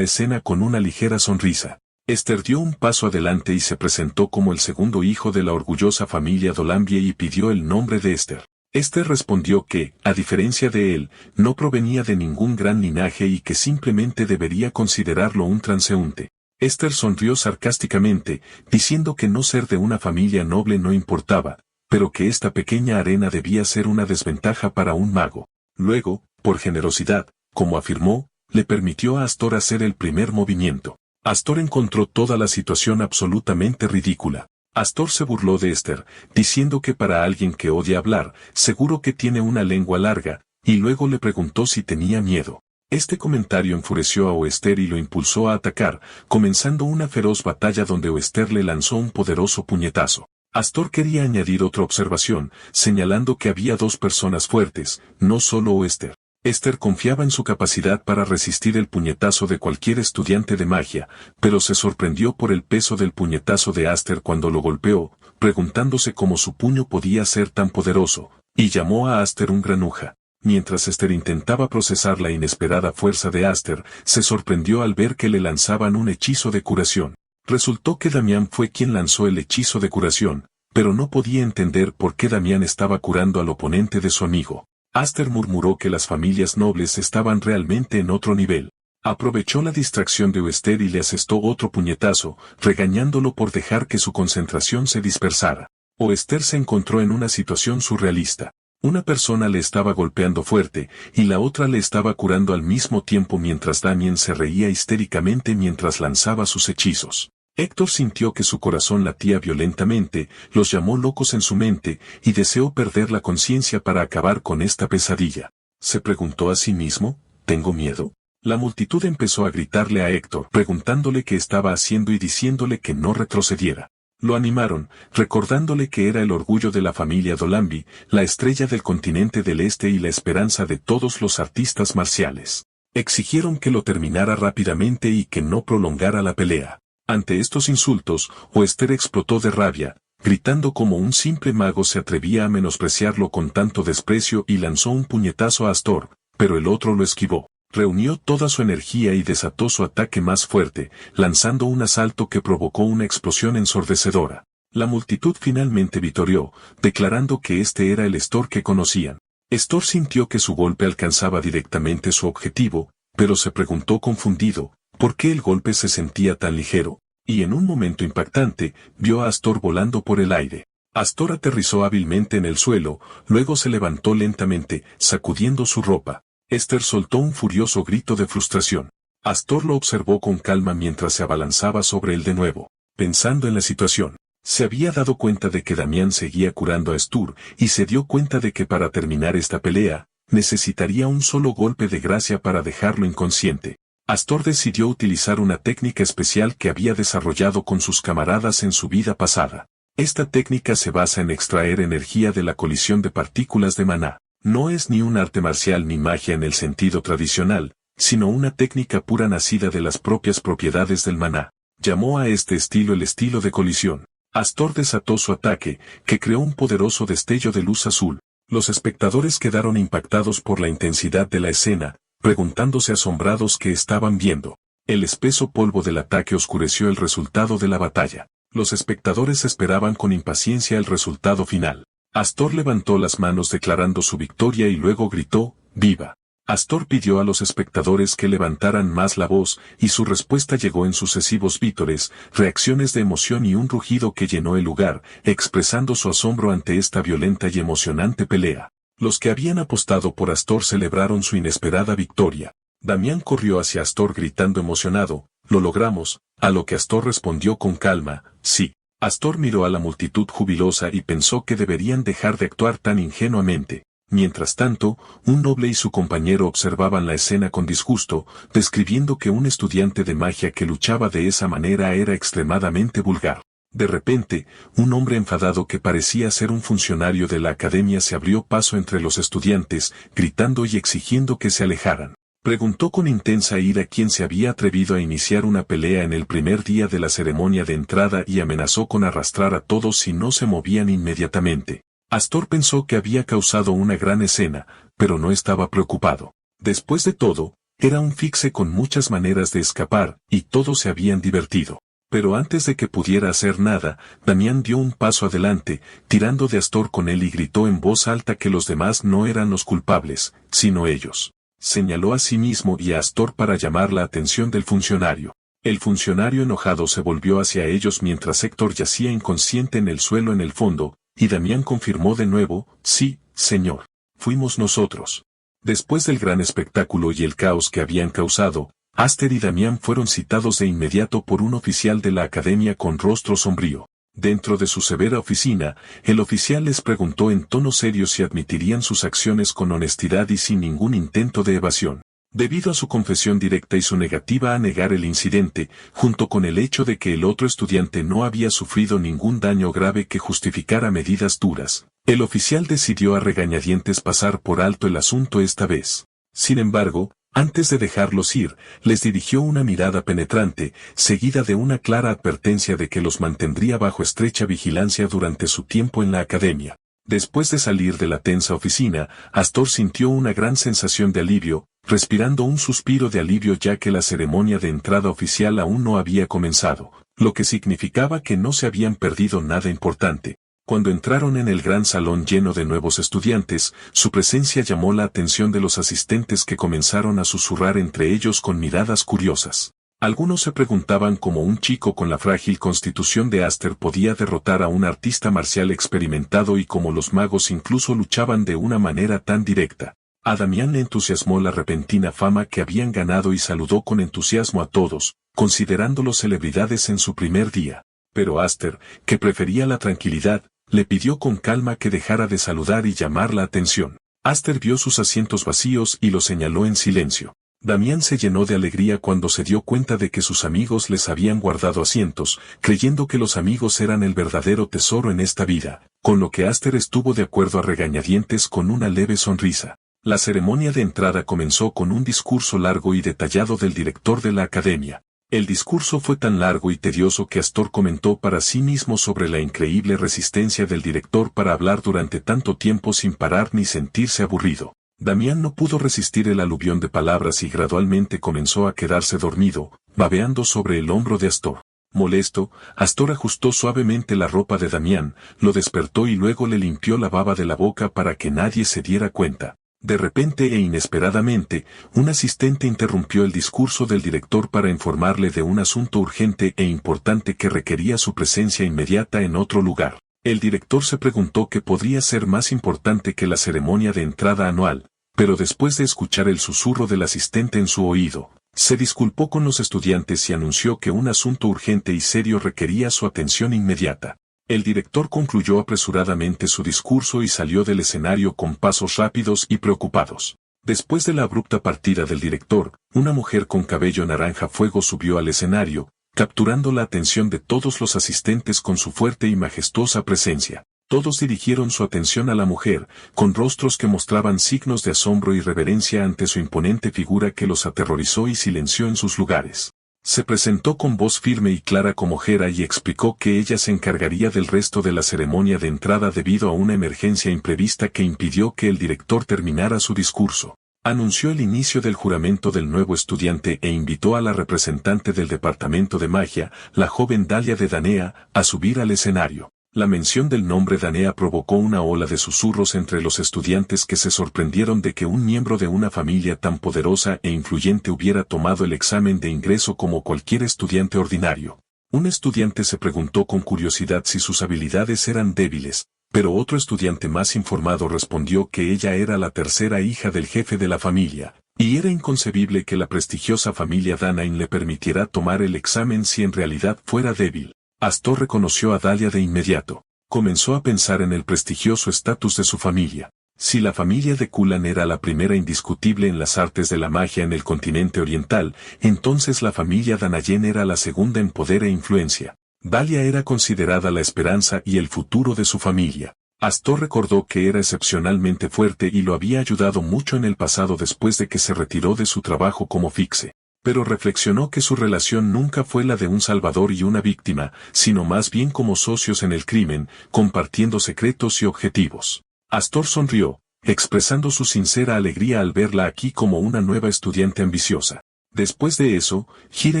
escena con una ligera sonrisa. Esther dio un paso adelante y se presentó como el segundo hijo de la orgullosa familia Dolambie y pidió el nombre de Esther. Esther respondió que, a diferencia de él, no provenía de ningún gran linaje y que simplemente debería considerarlo un transeúnte. Esther sonrió sarcásticamente, diciendo que no ser de una familia noble no importaba, pero que esta pequeña arena debía ser una desventaja para un mago. Luego, por generosidad, como afirmó, le permitió a Astor hacer el primer movimiento. Astor encontró toda la situación absolutamente ridícula. Astor se burló de Esther, diciendo que para alguien que odia hablar, seguro que tiene una lengua larga, y luego le preguntó si tenía miedo. Este comentario enfureció a Oester y lo impulsó a atacar, comenzando una feroz batalla donde Oester le lanzó un poderoso puñetazo. Astor quería añadir otra observación, señalando que había dos personas fuertes, no solo Oester. Esther confiaba en su capacidad para resistir el puñetazo de cualquier estudiante de magia, pero se sorprendió por el peso del puñetazo de Aster cuando lo golpeó, preguntándose cómo su puño podía ser tan poderoso, y llamó a Aster un granuja. Mientras Esther intentaba procesar la inesperada fuerza de Aster, se sorprendió al ver que le lanzaban un hechizo de curación. Resultó que Damián fue quien lanzó el hechizo de curación, pero no podía entender por qué Damián estaba curando al oponente de su amigo. Aster murmuró que las familias nobles estaban realmente en otro nivel. Aprovechó la distracción de Oester y le asestó otro puñetazo, regañándolo por dejar que su concentración se dispersara. Oester se encontró en una situación surrealista. Una persona le estaba golpeando fuerte, y la otra le estaba curando al mismo tiempo mientras Damien se reía histéricamente mientras lanzaba sus hechizos. Héctor sintió que su corazón latía violentamente, los llamó locos en su mente, y deseó perder la conciencia para acabar con esta pesadilla. Se preguntó a sí mismo, ¿tengo miedo? La multitud empezó a gritarle a Héctor, preguntándole qué estaba haciendo y diciéndole que no retrocediera. Lo animaron, recordándole que era el orgullo de la familia Dolambi, la estrella del continente del Este y la esperanza de todos los artistas marciales. Exigieron que lo terminara rápidamente y que no prolongara la pelea. Ante estos insultos, Oester explotó de rabia, gritando como un simple mago se atrevía a menospreciarlo con tanto desprecio y lanzó un puñetazo a Astor, pero el otro lo esquivó. Reunió toda su energía y desató su ataque más fuerte, lanzando un asalto que provocó una explosión ensordecedora. La multitud finalmente vitorió, declarando que este era el Astor que conocían. Astor sintió que su golpe alcanzaba directamente su objetivo, pero se preguntó confundido, ¿por qué el golpe se sentía tan ligero? Y en un momento impactante, vio a Astor volando por el aire. Astor aterrizó hábilmente en el suelo, luego se levantó lentamente, sacudiendo su ropa. Esther soltó un furioso grito de frustración. Astor lo observó con calma mientras se abalanzaba sobre él de nuevo. Pensando en la situación, se había dado cuenta de que Damián seguía curando a Astur, y se dio cuenta de que para terminar esta pelea, necesitaría un solo golpe de gracia para dejarlo inconsciente. Astor decidió utilizar una técnica especial que había desarrollado con sus camaradas en su vida pasada. Esta técnica se basa en extraer energía de la colisión de partículas de maná. No es ni un arte marcial ni magia en el sentido tradicional, sino una técnica pura nacida de las propias propiedades del maná. Llamó a este estilo el estilo de colisión. Astor desató su ataque, que creó un poderoso destello de luz azul. Los espectadores quedaron impactados por la intensidad de la escena, preguntándose asombrados qué estaban viendo. El espeso polvo del ataque oscureció el resultado de la batalla. Los espectadores esperaban con impaciencia el resultado final. Astor levantó las manos declarando su victoria y luego gritó, ¡viva! Astor pidió a los espectadores que levantaran más la voz, y su respuesta llegó en sucesivos vítores, reacciones de emoción y un rugido que llenó el lugar, expresando su asombro ante esta violenta y emocionante pelea. Los que habían apostado por Astor celebraron su inesperada victoria. Damián corrió hacia Astor gritando emocionado, «¡Lo logramos!», a lo que Astor respondió con calma, «Sí». Astor miró a la multitud jubilosa y pensó que deberían dejar de actuar tan ingenuamente. Mientras tanto, un noble y su compañero observaban la escena con disgusto, describiendo que un estudiante de magia que luchaba de esa manera era extremadamente vulgar. De repente, un hombre enfadado que parecía ser un funcionario de la academia se abrió paso entre los estudiantes, gritando y exigiendo que se alejaran. Preguntó con intensa ira quién se había atrevido a iniciar una pelea en el primer día de la ceremonia de entrada y amenazó con arrastrar a todos si no se movían inmediatamente. Astor pensó que había causado una gran escena, pero no estaba preocupado. Después de todo, era un fixe con muchas maneras de escapar, y todos se habían divertido. Pero antes de que pudiera hacer nada, Damián dio un paso adelante, tirando de Astor con él y gritó en voz alta que los demás no eran los culpables, sino ellos. Señaló a sí mismo y a Astor para llamar la atención del funcionario. El funcionario enojado se volvió hacia ellos mientras Héctor yacía inconsciente en el suelo en el fondo, y Damián confirmó de nuevo, sí, señor. Fuimos nosotros. Después del gran espectáculo y el caos que habían causado, Aster y Damián fueron citados de inmediato por un oficial de la academia con rostro sombrío. Dentro de su severa oficina, el oficial les preguntó en tono serio si admitirían sus acciones con honestidad y sin ningún intento de evasión. Debido a su confesión directa y su negativa a negar el incidente, junto con el hecho de que el otro estudiante no había sufrido ningún daño grave que justificara medidas duras, el oficial decidió a regañadientes pasar por alto el asunto esta vez. Sin embargo, antes de dejarlos ir, les dirigió una mirada penetrante, seguida de una clara advertencia de que los mantendría bajo estrecha vigilancia durante su tiempo en la academia. Después de salir de la tensa oficina, Astor sintió una gran sensación de alivio, respirando un suspiro de alivio ya que la ceremonia de entrada oficial aún no había comenzado, lo que significaba que no se habían perdido nada importante. Cuando entraron en el gran salón lleno de nuevos estudiantes, su presencia llamó la atención de los asistentes que comenzaron a susurrar entre ellos con miradas curiosas. Algunos se preguntaban cómo un chico con la frágil constitución de Aster podía derrotar a un artista marcial experimentado y cómo los magos incluso luchaban de una manera tan directa. A Damián le entusiasmó la repentina fama que habían ganado y saludó con entusiasmo a todos, considerándolos celebridades en su primer día. Pero Aster, que prefería la tranquilidad, le pidió con calma que dejara de saludar y llamar la atención. Aster vio sus asientos vacíos y los señaló en silencio. Damián se llenó de alegría cuando se dio cuenta de que sus amigos les habían guardado asientos, creyendo que los amigos eran el verdadero tesoro en esta vida, con lo que Aster estuvo de acuerdo a regañadientes con una leve sonrisa. La ceremonia de entrada comenzó con un discurso largo y detallado del director de la academia. El discurso fue tan largo y tedioso que Astor comentó para sí mismo sobre la increíble resistencia del director para hablar durante tanto tiempo sin parar ni sentirse aburrido. Damián no pudo resistir el aluvión de palabras y gradualmente comenzó a quedarse dormido, babeando sobre el hombro de Astor. Molesto, Astor ajustó suavemente la ropa de Damián, lo despertó y luego le limpió la baba de la boca para que nadie se diera cuenta. De repente e inesperadamente, un asistente interrumpió el discurso del director para informarle de un asunto urgente e importante que requería su presencia inmediata en otro lugar. El director se preguntó qué podría ser más importante que la ceremonia de entrada anual, pero después de escuchar el susurro del asistente en su oído, se disculpó con los estudiantes y anunció que un asunto urgente y serio requería su atención inmediata. El director concluyó apresuradamente su discurso y salió del escenario con pasos rápidos y preocupados. Después de la abrupta partida del director, una mujer con cabello naranja fuego subió al escenario, capturando la atención de todos los asistentes con su fuerte y majestuosa presencia. Todos dirigieron su atención a la mujer, con rostros que mostraban signos de asombro y reverencia ante su imponente figura que los aterrorizó y silenció en sus lugares. Se presentó con voz firme y clara como Hera y explicó que ella se encargaría del resto de la ceremonia de entrada debido a una emergencia imprevista que impidió que el director terminara su discurso. Anunció el inicio del juramento del nuevo estudiante e invitó a la representante del departamento de magia, la joven Dalia de Danea, a subir al escenario. La mención del nombre Danea provocó una ola de susurros entre los estudiantes que se sorprendieron de que un miembro de una familia tan poderosa e influyente hubiera tomado el examen de ingreso como cualquier estudiante ordinario. Un estudiante se preguntó con curiosidad si sus habilidades eran débiles, pero otro estudiante más informado respondió que ella era la tercera hija del jefe de la familia, y era inconcebible que la prestigiosa familia Danain le permitiera tomar el examen si en realidad fuera débil. Astor reconoció a Dalia de inmediato. Comenzó a pensar en el prestigioso estatus de su familia. Si la familia de Kulan era la primera indiscutible en las artes de la magia en el continente oriental, entonces la familia Danayen era la segunda en poder e influencia. Dalia era considerada la esperanza y el futuro de su familia. Astor recordó que era excepcionalmente fuerte y lo había ayudado mucho en el pasado después de que se retiró de su trabajo como fixe. Pero reflexionó que su relación nunca fue la de un salvador y una víctima, sino más bien como socios en el crimen, compartiendo secretos y objetivos. Astor sonrió, expresando su sincera alegría al verla aquí como una nueva estudiante ambiciosa. Después de eso, Gira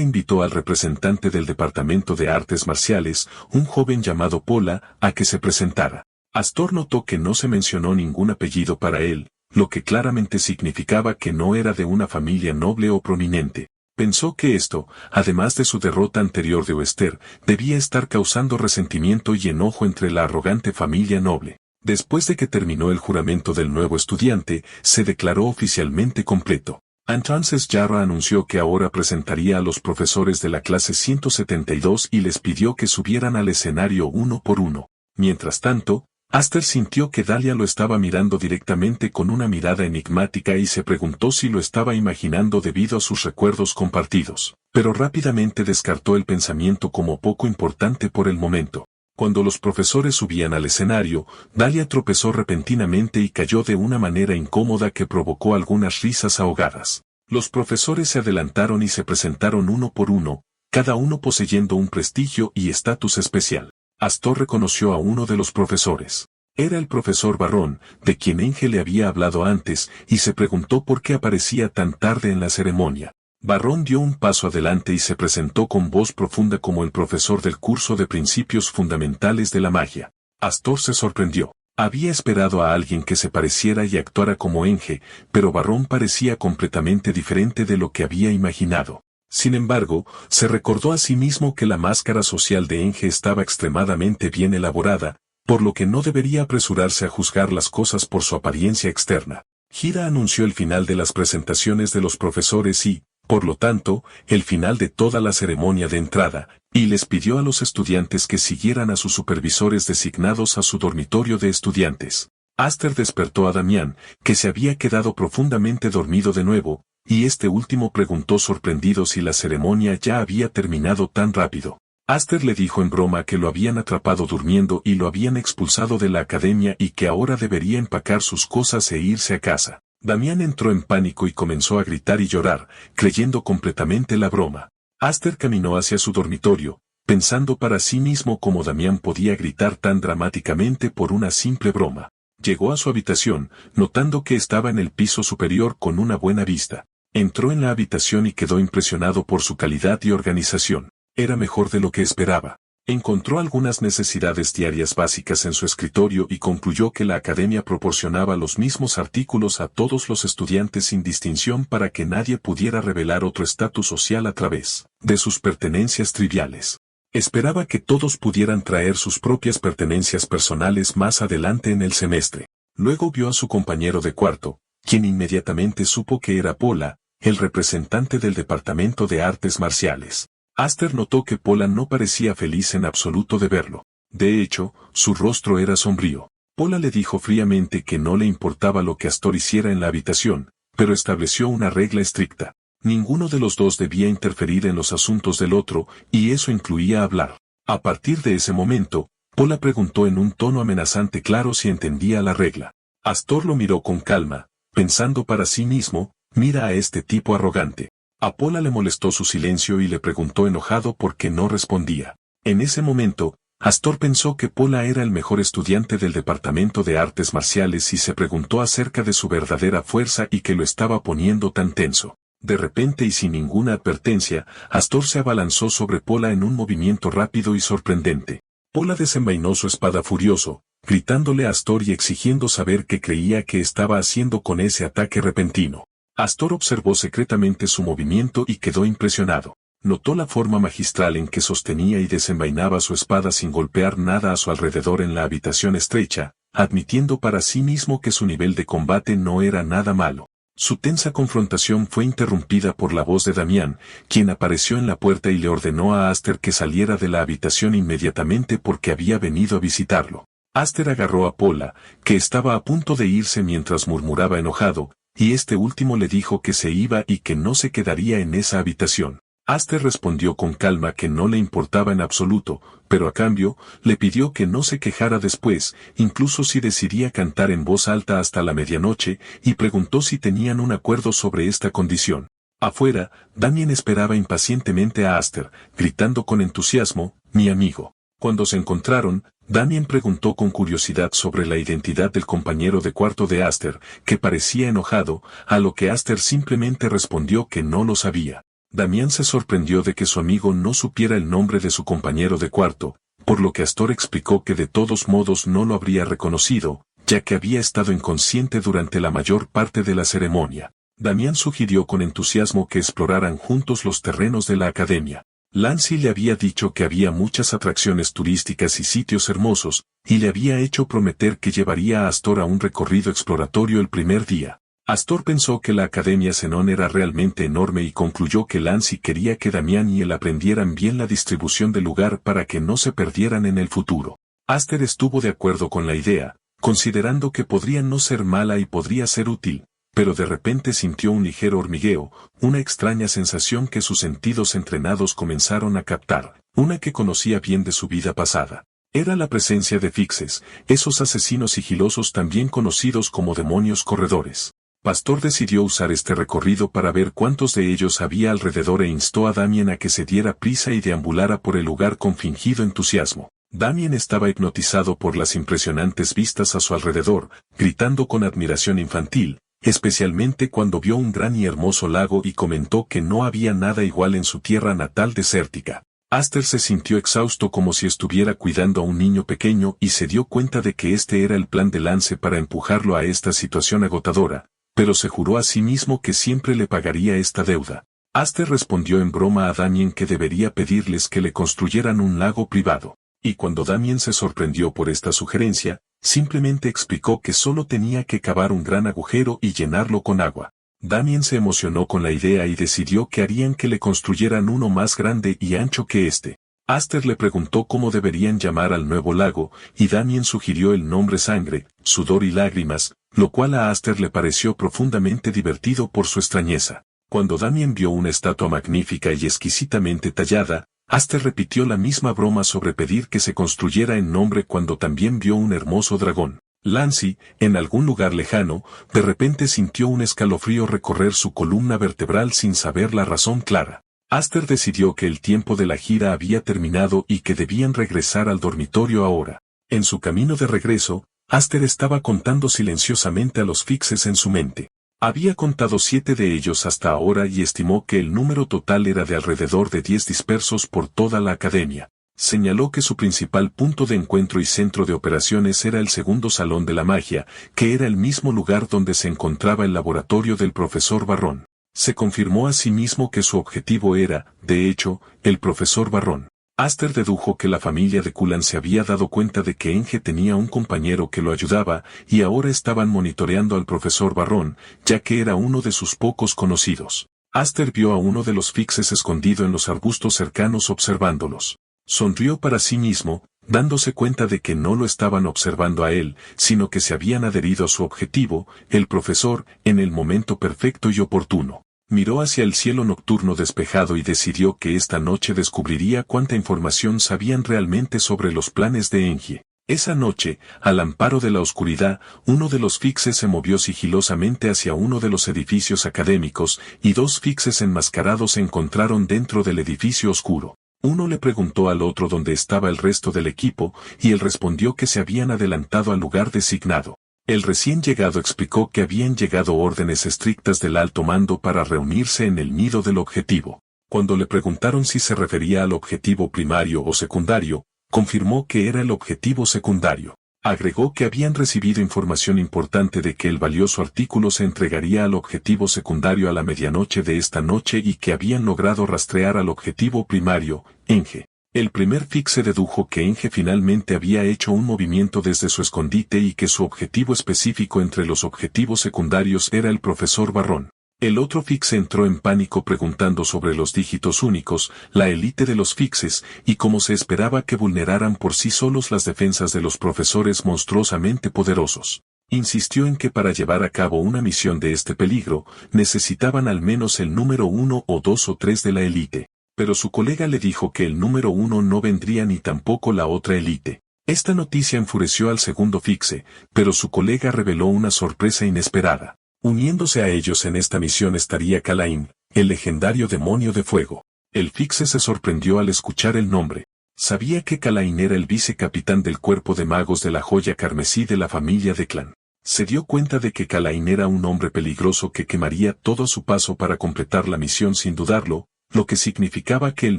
invitó al representante del Departamento de Artes Marciales, un joven llamado Pola, a que se presentara. Astor notó que no se mencionó ningún apellido para él, lo que claramente significaba que no era de una familia noble o prominente. Pensó que esto, además de su derrota anterior de Oester, debía estar causando resentimiento y enojo entre la arrogante familia noble. Después de que terminó el juramento del nuevo estudiante, se declaró oficialmente completo. Entonces Jarrah anunció que ahora presentaría a los profesores de la clase 172 y les pidió que subieran al escenario uno por uno. Mientras tanto, Aster sintió que Dalia lo estaba mirando directamente con una mirada enigmática y se preguntó si lo estaba imaginando debido a sus recuerdos compartidos, pero rápidamente descartó el pensamiento como poco importante por el momento. Cuando los profesores subían al escenario, Dalia tropezó repentinamente y cayó de una manera incómoda que provocó algunas risas ahogadas. Los profesores se adelantaron y se presentaron uno por uno, cada uno poseyendo un prestigio y estatus especial. Astor reconoció a uno de los profesores. Era el profesor Barrón, de quien Enge le había hablado antes, y se preguntó por qué aparecía tan tarde en la ceremonia. Barrón dio un paso adelante y se presentó con voz profunda como el profesor del curso de principios fundamentales de la magia. Astor se sorprendió. Había esperado a alguien que se pareciera y actuara como Enge, pero Barrón parecía completamente diferente de lo que había imaginado. Sin embargo, se recordó a sí mismo que la máscara social de Enge estaba extremadamente bien elaborada, por lo que no debería apresurarse a juzgar las cosas por su apariencia externa. Gira anunció el final de las presentaciones de los profesores y, por lo tanto, el final de toda la ceremonia de entrada, y les pidió a los estudiantes que siguieran a sus supervisores designados a su dormitorio de estudiantes. Aster despertó a Damián, que se había quedado profundamente dormido de nuevo, y este último preguntó sorprendido si la ceremonia ya había terminado tan rápido. Aster le dijo en broma que lo habían atrapado durmiendo y lo habían expulsado de la academia y que ahora debería empacar sus cosas e irse a casa. Damián entró en pánico y comenzó a gritar y llorar, creyendo completamente la broma. Aster caminó hacia su dormitorio, pensando para sí mismo cómo Damián podía gritar tan dramáticamente por una simple broma. Llegó a su habitación, notando que estaba en el piso superior con una buena vista. Entró en la habitación y quedó impresionado por su calidad y organización. Era mejor de lo que esperaba. Encontró algunas necesidades diarias básicas en su escritorio y concluyó que la academia proporcionaba los mismos artículos a todos los estudiantes sin distinción para que nadie pudiera revelar otro estatus social a través de sus pertenencias triviales. Esperaba que todos pudieran traer sus propias pertenencias personales más adelante en el semestre. Luego vio a su compañero de cuarto, quien inmediatamente supo que era Pola, el representante del Departamento de Artes Marciales. Aster notó que Pola no parecía feliz en absoluto de verlo. De hecho, su rostro era sombrío. Pola le dijo fríamente que no le importaba lo que Astor hiciera en la habitación, pero estableció una regla estricta. Ninguno de los dos debía interferir en los asuntos del otro, y eso incluía hablar. A partir de ese momento, Pola preguntó en un tono amenazante claro si entendía la regla. Astor lo miró con calma, pensando para sí mismo, mira a este tipo arrogante. A Pola le molestó su silencio y le preguntó enojado por qué no respondía. En ese momento, Astor pensó que Pola era el mejor estudiante del Departamento de Artes Marciales y se preguntó acerca de su verdadera fuerza y que lo estaba poniendo tan tenso. De repente y sin ninguna advertencia, Astor se abalanzó sobre Pola en un movimiento rápido y sorprendente. Pola desenvainó su espada furioso, gritándole a Astor y exigiendo saber qué creía que estaba haciendo con ese ataque repentino. Astor observó secretamente su movimiento y quedó impresionado. Notó la forma magistral en que sostenía y desenvainaba su espada sin golpear nada a su alrededor en la habitación estrecha, admitiendo para sí mismo que su nivel de combate no era nada malo. Su tensa confrontación fue interrumpida por la voz de Damián, quien apareció en la puerta y le ordenó a Aster que saliera de la habitación inmediatamente porque había venido a visitarlo. Aster agarró a Pola, que estaba a punto de irse mientras murmuraba enojado, y este último le dijo que se iba y que no se quedaría en esa habitación. Aster respondió con calma que no le importaba en absoluto, pero a cambio, le pidió que no se quejara después, incluso si decidía cantar en voz alta hasta la medianoche, y preguntó si tenían un acuerdo sobre esta condición. Afuera, Damien esperaba impacientemente a Aster, gritando con entusiasmo, «Mi amigo». Cuando se encontraron, Damien preguntó con curiosidad sobre la identidad del compañero de cuarto de Aster, que parecía enojado, a lo que Aster simplemente respondió que no lo sabía. Damien se sorprendió de que su amigo no supiera el nombre de su compañero de cuarto, por lo que Astor explicó que de todos modos no lo habría reconocido, ya que había estado inconsciente durante la mayor parte de la ceremonia. Damien sugirió con entusiasmo que exploraran juntos los terrenos de la academia. Lancy le había dicho que había muchas atracciones turísticas y sitios hermosos, y le había hecho prometer que llevaría a Astor a un recorrido exploratorio el primer día. Astor pensó que la Academia Zenón era realmente enorme y concluyó que Lancy quería que Damián y él aprendieran bien la distribución del lugar para que no se perdieran en el futuro. Aster estuvo de acuerdo con la idea, considerando que podría no ser mala y podría ser útil, pero de repente sintió un ligero hormigueo, una extraña sensación que sus sentidos entrenados comenzaron a captar, una que conocía bien de su vida pasada. Era la presencia de Fixes, esos asesinos sigilosos también conocidos como demonios corredores. Pastor decidió usar este recorrido para ver cuántos de ellos había alrededor e instó a Damien a que se diera prisa y deambulara por el lugar con fingido entusiasmo. Damien estaba hipnotizado por las impresionantes vistas a su alrededor, gritando con admiración infantil, especialmente cuando vio un gran y hermoso lago y comentó que no había nada igual en su tierra natal desértica. Aster se sintió exhausto como si estuviera cuidando a un niño pequeño y se dio cuenta de que este era el plan de Lance para empujarlo a esta situación agotadora, pero se juró a sí mismo que siempre le pagaría esta deuda. Aster respondió en broma a Damien que debería pedirles que le construyeran un lago privado, y cuando Damien se sorprendió por esta sugerencia, simplemente explicó que solo tenía que cavar un gran agujero y llenarlo con agua. Damien se emocionó con la idea y decidió que harían que le construyeran uno más grande y ancho que este. Aster le preguntó cómo deberían llamar al nuevo lago, y Damien sugirió el nombre Sangre, Sudor y Lágrimas, lo cual a Aster le pareció profundamente divertido por su extrañeza. Cuando Damien vio una estatua magnífica y exquisitamente tallada, Aster repitió la misma broma sobre pedir que se construyera en nombre cuando también vio un hermoso dragón. Lancy, en algún lugar lejano, de repente sintió un escalofrío recorrer su columna vertebral sin saber la razón clara. Aster decidió que el tiempo de la gira había terminado y que debían regresar al dormitorio ahora. En su camino de regreso, Aster estaba contando silenciosamente a los Fixes en su mente. Había contado 7 de ellos hasta ahora y estimó que el número total era de alrededor de 10 dispersos por toda la academia. Señaló que su principal punto de encuentro y centro de operaciones era el segundo salón de la magia, que era el mismo lugar donde se encontraba el laboratorio del profesor Barrón. Se confirmó a sí mismo que su objetivo era, de hecho, el profesor Barrón. Aster dedujo que la familia de Cullen se había dado cuenta de que Enge tenía un compañero que lo ayudaba, y ahora estaban monitoreando al profesor Barrón, ya que era uno de sus pocos conocidos. Aster vio a uno de los Fixes escondido en los arbustos cercanos observándolos. Sonrió para sí mismo, dándose cuenta de que no lo estaban observando a él, sino que se habían adherido a su objetivo, el profesor, en el momento perfecto y oportuno. Miró hacia el cielo nocturno despejado y decidió que esta noche descubriría cuánta información sabían realmente sobre los planes de Engie. Esa noche, al amparo de la oscuridad, uno de los Fixes se movió sigilosamente hacia uno de los edificios académicos, y 2 Fixes enmascarados se encontraron dentro del edificio oscuro. Uno le preguntó al otro dónde estaba el resto del equipo, y él respondió que se habían adelantado al lugar designado. El recién llegado explicó que habían llegado órdenes estrictas del alto mando para reunirse en el nido del objetivo. Cuando le preguntaron si se refería al objetivo primario o secundario, confirmó que era el objetivo secundario. Agregó que habían recibido información importante de que el valioso artículo se entregaría al objetivo secundario a la medianoche de esta noche y que habían logrado rastrear al objetivo primario, Enge. El primer Fixe dedujo que Enge finalmente había hecho un movimiento desde su escondite y que su objetivo específico entre los objetivos secundarios era el profesor Barrón. El otro Fixe entró en pánico preguntando sobre los dígitos únicos, la élite de los Fixes, y cómo se esperaba que vulneraran por sí solos las defensas de los profesores monstruosamente poderosos. Insistió en que para llevar a cabo una misión de este peligro, necesitaban al menos el número 1 o 2 o 3 de la élite. pero su colega le dijo que el número 1 no vendría ni tampoco la otra élite. Esta noticia enfureció al segundo Fixe, pero su colega reveló una sorpresa inesperada. Uniéndose a ellos en esta misión estaría Khalain, el legendario demonio de fuego. El Fixe se sorprendió al escuchar el nombre. Sabía que Khalain era el vicecapitán del cuerpo de magos de la joya carmesí de la familia de Clan. Se dio cuenta de que Khalain era un hombre peligroso que quemaría todo a su paso para completar la misión sin dudarlo, lo que significaba que el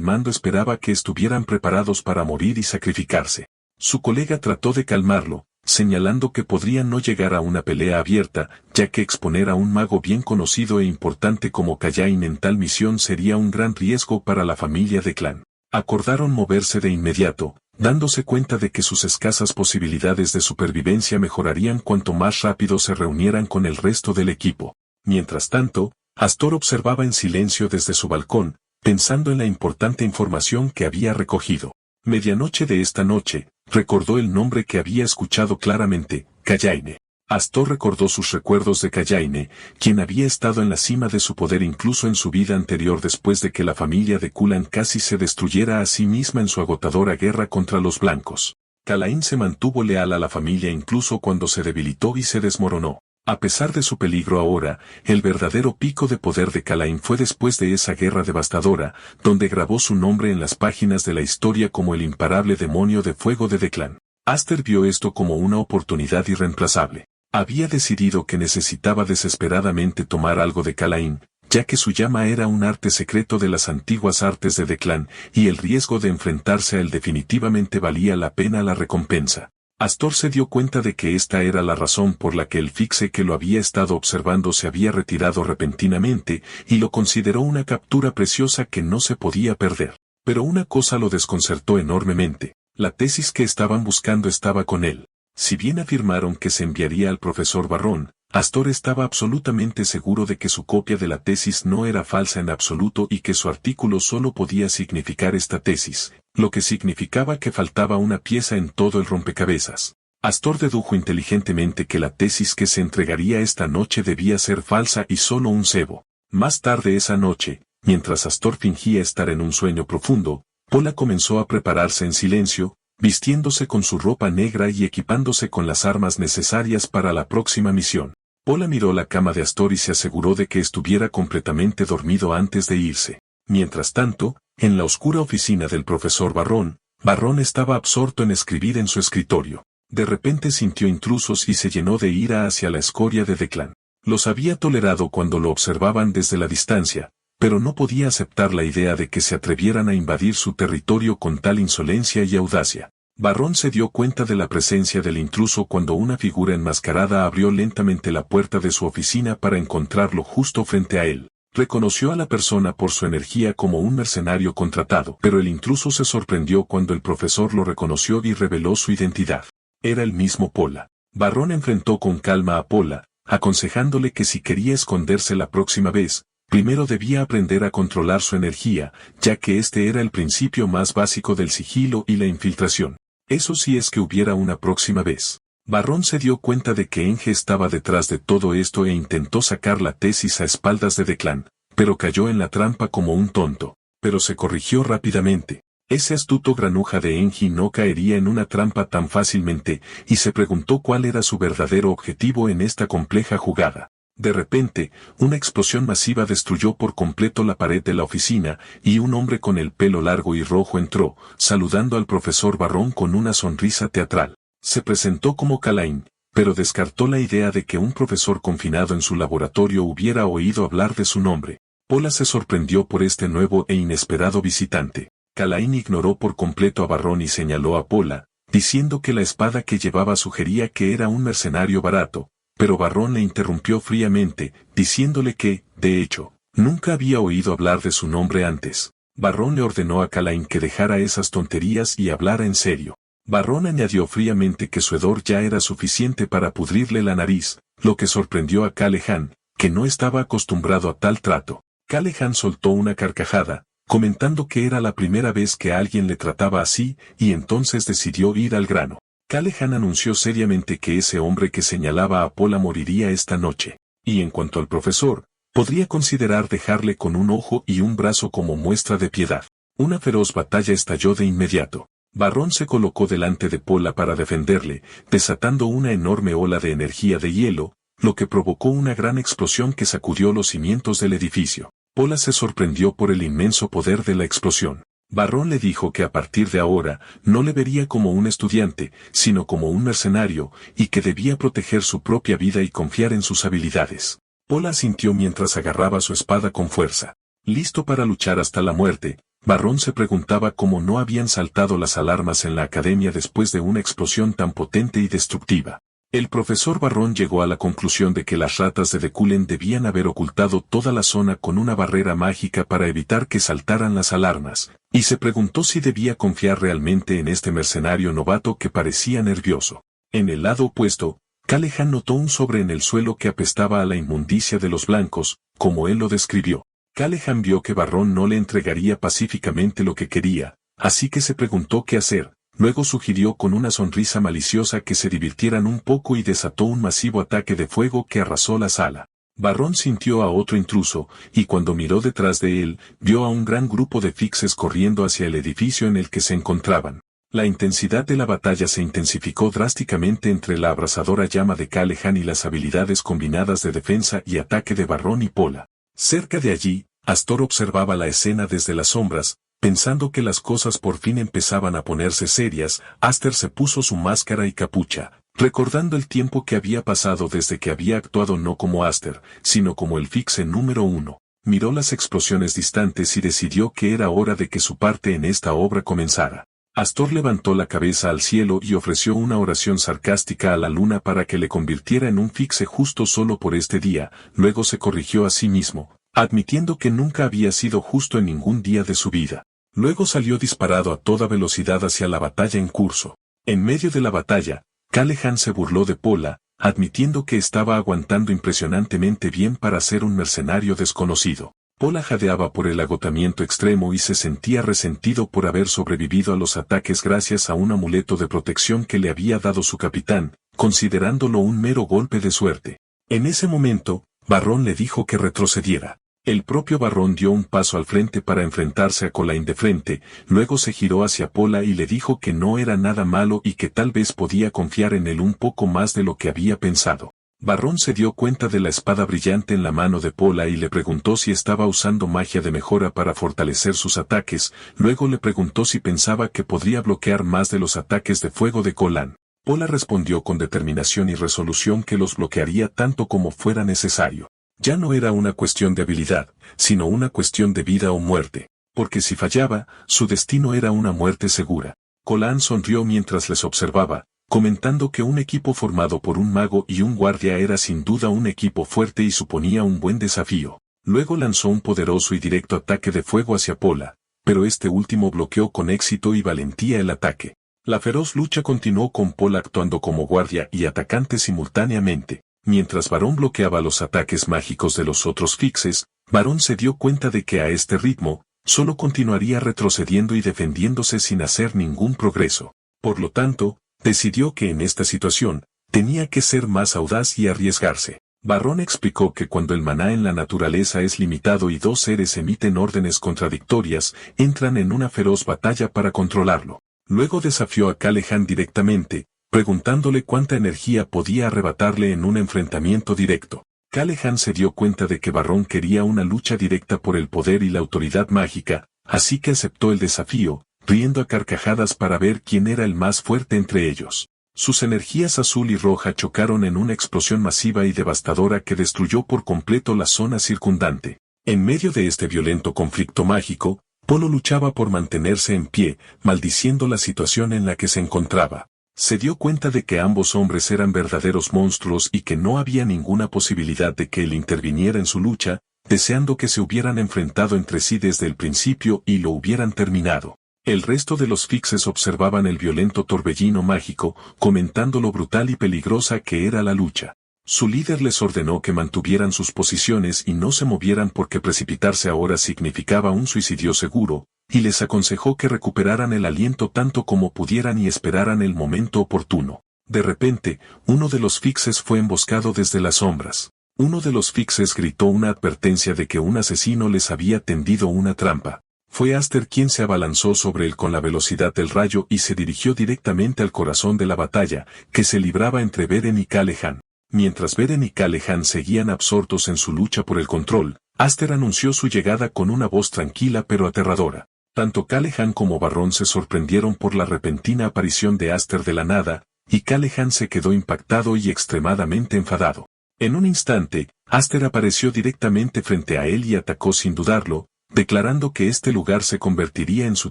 mando esperaba que estuvieran preparados para morir y sacrificarse. Su colega trató de calmarlo, señalando que podrían no llegar a una pelea abierta, ya que exponer a un mago bien conocido e importante como Khalain en tal misión sería un gran riesgo para la familia de Clan. Acordaron moverse de inmediato, dándose cuenta de que sus escasas posibilidades de supervivencia mejorarían cuanto más rápido se reunieran con el resto del equipo. Mientras tanto, Astor observaba en silencio desde su balcón, pensando en la importante información que había recogido. Medianoche de esta noche, recordó el nombre que había escuchado claramente, Khalain. Astor recordó sus recuerdos de Khalain, quien había estado en la cima de su poder incluso en su vida anterior después de que la familia de Kulan casi se destruyera a sí misma en su agotadora guerra contra los blancos. Khalain se mantuvo leal a la familia incluso cuando se debilitó y se desmoronó. A pesar de su peligro ahora, el verdadero pico de poder de Khalain fue después de esa guerra devastadora, donde grabó su nombre en las páginas de la historia como el imparable demonio de fuego de Declan. Aster vio esto como una oportunidad irreemplazable. Había decidido que necesitaba desesperadamente tomar algo de Khalain, ya que su llama era un arte secreto de las antiguas artes de Declan, y el riesgo de enfrentarse a él definitivamente valía la pena la recompensa. Astor se dio cuenta de que esta era la razón por la que el Fixe que lo había estado observando se había retirado repentinamente, y lo consideró una captura preciosa que no se podía perder. Pero una cosa lo desconcertó enormemente: la tesis que estaban buscando estaba con él. Si bien afirmaron que se enviaría al profesor Barrón, Astor estaba absolutamente seguro de que su copia de la tesis no era falsa en absoluto y que su artículo solo podía significar esta tesis, lo que significaba que faltaba una pieza en todo el rompecabezas. Astor dedujo inteligentemente que la tesis que se entregaría esta noche debía ser falsa y solo un cebo. Más tarde esa noche, mientras Astor fingía estar en un sueño profundo, Pola comenzó a prepararse en silencio, vistiéndose con su ropa negra y equipándose con las armas necesarias para la próxima misión. Pola miró la cama de Astor y se aseguró de que estuviera completamente dormido antes de irse. Mientras tanto, en la oscura oficina del profesor Barrón estaba absorto en escribir en su escritorio. De repente sintió intrusos y se llenó de ira hacia la escoria de Declan. Los había tolerado cuando lo observaban desde la distancia, pero no podía aceptar la idea de que se atrevieran a invadir su territorio con tal insolencia y audacia. Barrón se dio cuenta de la presencia del intruso cuando una figura enmascarada abrió lentamente la puerta de su oficina para encontrarlo justo frente a él. Reconoció a la persona por su energía como un mercenario contratado, pero el intruso se sorprendió cuando el profesor lo reconoció y reveló su identidad. Era el mismo Pola. Barrón enfrentó con calma a Pola, aconsejándole que si quería esconderse la próxima vez, primero debía aprender a controlar su energía, ya que este era el principio más básico del sigilo y la infiltración. Eso sí es que hubiera una próxima vez. Barrón se dio cuenta de que Enge estaba detrás de todo esto e intentó sacar la tesis a espaldas de Declan, pero cayó en la trampa como un tonto. Pero se corrigió rápidamente. Ese astuto granuja de Engi no caería en una trampa tan fácilmente, y se preguntó cuál era su verdadero objetivo en esta compleja jugada. De repente, una explosión masiva destruyó por completo la pared de la oficina, y un hombre con el pelo largo y rojo entró, saludando al profesor Barrón con una sonrisa teatral. Se presentó como Khalain, pero descartó la idea de que un profesor confinado en su laboratorio hubiera oído hablar de su nombre. Pola se sorprendió por este nuevo e inesperado visitante. Khalain ignoró por completo a Barrón y señaló a Pola, diciendo que la espada que llevaba sugería que era un mercenario barato, pero Barrón le interrumpió fríamente, diciéndole que, de hecho, nunca había oído hablar de su nombre antes. Barrón le ordenó a Khalain que dejara esas tonterías y hablara en serio. Barrón añadió fríamente que su hedor ya era suficiente para pudrirle la nariz, lo que sorprendió a Khalehan, que no estaba acostumbrado a tal trato. Khalehan soltó una carcajada, comentando que era la primera vez que alguien le trataba así, y entonces decidió ir al grano. Khalehan anunció seriamente que ese hombre que señalaba a Pola moriría esta noche. Y en cuanto al profesor, podría considerar dejarle con un ojo y un brazo como muestra de piedad. Una feroz batalla estalló de inmediato. Varrón se colocó delante de Pola para defenderle, desatando una enorme ola de energía de hielo, lo que provocó una gran explosión que sacudió los cimientos del edificio. Pola se sorprendió por el inmenso poder de la explosión. Varrón le dijo que a partir de ahora no le vería como un estudiante, sino como un mercenario, y que debía proteger su propia vida y confiar en sus habilidades. Pola asintió mientras agarraba su espada con fuerza. Listo para luchar hasta la muerte, Varrón se preguntaba cómo no habían saltado las alarmas en la academia después de una explosión tan potente y destructiva. El profesor Varrón llegó a la conclusión de que las ratas de Deculen debían haber ocultado toda la zona con una barrera mágica para evitar que saltaran las alarmas, y se preguntó si debía confiar realmente en este mercenario novato que parecía nervioso. En el lado opuesto, Callaghan notó un sobre en el suelo que apestaba a la inmundicia de los blancos, como él lo describió. Callaghan vio que Varrón no le entregaría pacíficamente lo que quería, así que se preguntó qué hacer. Luego sugirió con una sonrisa maliciosa que se divirtieran un poco y desató un masivo ataque de fuego que arrasó la sala. Varrón sintió a otro intruso, y cuando miró detrás de él, vio a un gran grupo de fixes corriendo hacia el edificio en el que se encontraban. La intensidad de la batalla se intensificó drásticamente entre la abrasadora llama de Callaghan y las habilidades combinadas de defensa y ataque de Varrón y Pola. Cerca de allí, Astor observaba la escena desde las sombras. Pensando que las cosas por fin empezaban a ponerse serias, Aster se puso su máscara y capucha, recordando el tiempo que había pasado desde que había actuado no como Aster, sino como el fixe número 1. Miró las explosiones distantes y decidió que era hora de que su parte en esta obra comenzara. Astor levantó la cabeza al cielo y ofreció una oración sarcástica a la luna para que le convirtiera en un fixe justo solo por este día, luego se corrigió a sí mismo, admitiendo que nunca había sido justo en ningún día de su vida. Luego salió disparado a toda velocidad hacia la batalla en curso. En medio de la batalla, Callaghan se burló de Pola, admitiendo que estaba aguantando impresionantemente bien para ser un mercenario desconocido. Pola jadeaba por el agotamiento extremo y se sentía resentido por haber sobrevivido a los ataques gracias a un amuleto de protección que le había dado su capitán, considerándolo un mero golpe de suerte. En ese momento, Varrón le dijo que retrocediera. El propio Varrón dio un paso al frente para enfrentarse a Colain de frente, luego se giró hacia Pola y le dijo que no era nada malo y que tal vez podía confiar en él un poco más de lo que había pensado. Varrón se dio cuenta de la espada brillante en la mano de Pola y le preguntó si estaba usando magia de mejora para fortalecer sus ataques, luego le preguntó si pensaba que podría bloquear más de los ataques de fuego de Colain. Pola respondió con determinación y resolución que los bloquearía tanto como fuera necesario. Ya no era una cuestión de habilidad, sino una cuestión de vida o muerte, porque si fallaba, su destino era una muerte segura. Colain sonrió mientras les observaba, comentando que un equipo formado por un mago y un guardia era sin duda un equipo fuerte y suponía un buen desafío. Luego lanzó un poderoso y directo ataque de fuego hacia Pola, pero este último bloqueó con éxito y valentía el ataque. La feroz lucha continuó con Pola actuando como guardia y atacante simultáneamente. Mientras Varrón bloqueaba los ataques mágicos de los otros fixes, Varrón se dio cuenta de que a este ritmo, solo continuaría retrocediendo y defendiéndose sin hacer ningún progreso. Por lo tanto, decidió que en esta situación, tenía que ser más audaz y arriesgarse. Varrón explicó que cuando el maná en la naturaleza es limitado y dos seres emiten órdenes contradictorias, entran en una feroz batalla para controlarlo. Luego desafió a Callaghan directamente, preguntándole cuánta energía podía arrebatarle en un enfrentamiento directo. Callaghan se dio cuenta de que Varrón quería una lucha directa por el poder y la autoridad mágica, así que aceptó el desafío, riendo a carcajadas para ver quién era el más fuerte entre ellos. Sus energías azul y roja chocaron en una explosión masiva y devastadora que destruyó por completo la zona circundante. En medio de este violento conflicto mágico, Polo luchaba por mantenerse en pie, maldiciendo la situación en la que se encontraba. Se dio cuenta de que ambos hombres eran verdaderos monstruos y que no había ninguna posibilidad de que él interviniera en su lucha, deseando que se hubieran enfrentado entre sí desde el principio y lo hubieran terminado. El resto de los fixes observaban el violento torbellino mágico, comentando lo brutal y peligrosa que era la lucha. Su líder les ordenó que mantuvieran sus posiciones y no se movieran porque precipitarse ahora significaba un suicidio seguro, y les aconsejó que recuperaran el aliento tanto como pudieran y esperaran el momento oportuno. De repente, uno de los fixes fue emboscado desde las sombras. Uno de los Fixes gritó una advertencia de que un asesino les había tendido una trampa. Fue Aster quien se abalanzó sobre él con la velocidad del rayo y se dirigió directamente al corazón de la batalla, que se libraba entre Beren y Calehan. Mientras Beren y Calehan seguían absortos en su lucha por el control, Aster anunció su llegada con una voz tranquila pero aterradora. Tanto Calehan como Barrón se sorprendieron por la repentina aparición de Aster de la nada, y Calehan se quedó impactado y extremadamente enfadado. En un instante, Aster apareció directamente frente a él y atacó sin dudarlo, declarando que este lugar se convertiría en su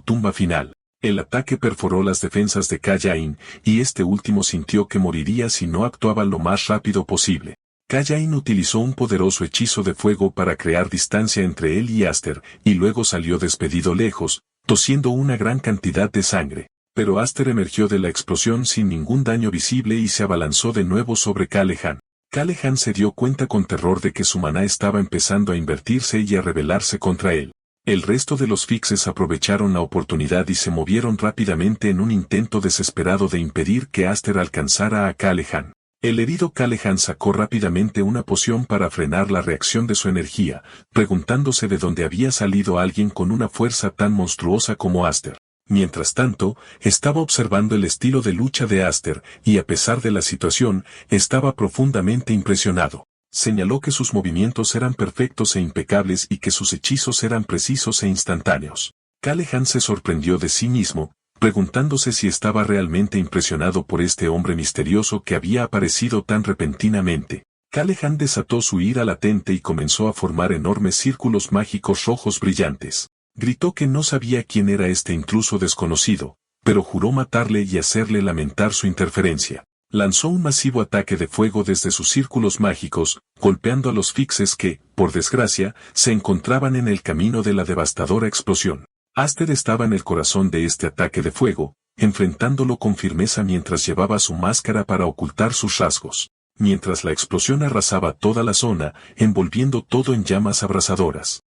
tumba final. El ataque perforó las defensas de Kayain, y este último sintió que moriría si no actuaba lo más rápido posible. Kayain utilizó un poderoso hechizo de fuego para crear distancia entre él y Aster, y luego salió despedido lejos, tosiendo una gran cantidad de sangre. Pero Aster emergió de la explosión sin ningún daño visible y se abalanzó de nuevo sobre Calehan. Calehan se dio cuenta con terror de que su maná estaba empezando a invertirse y a rebelarse contra él. El resto de los Fixes aprovecharon la oportunidad y se movieron rápidamente en un intento desesperado de impedir que Aster alcanzara a Calehan. El herido Calehan sacó rápidamente una poción para frenar la reacción de su energía, preguntándose de dónde había salido alguien con una fuerza tan monstruosa como Aster. Mientras tanto, estaba observando el estilo de lucha de Aster, y a pesar de la situación, estaba profundamente impresionado. Señaló que sus movimientos eran perfectos e impecables y que sus hechizos eran precisos e instantáneos. Calehan se sorprendió de sí mismo, preguntándose si estaba realmente impresionado por este hombre misterioso que había aparecido tan repentinamente. Calehan desató su ira latente y comenzó a formar enormes círculos mágicos rojos brillantes. Gritó que no sabía quién era este intruso desconocido, pero juró matarle y hacerle lamentar su interferencia. Lanzó un masivo ataque de fuego desde sus círculos mágicos, golpeando a los Fixes que, por desgracia, se encontraban en el camino de la devastadora explosión. Aster estaba en el corazón de este ataque de fuego, enfrentándolo con firmeza mientras llevaba su máscara para ocultar sus rasgos. Mientras la explosión arrasaba toda la zona, envolviendo todo en llamas abrasadoras.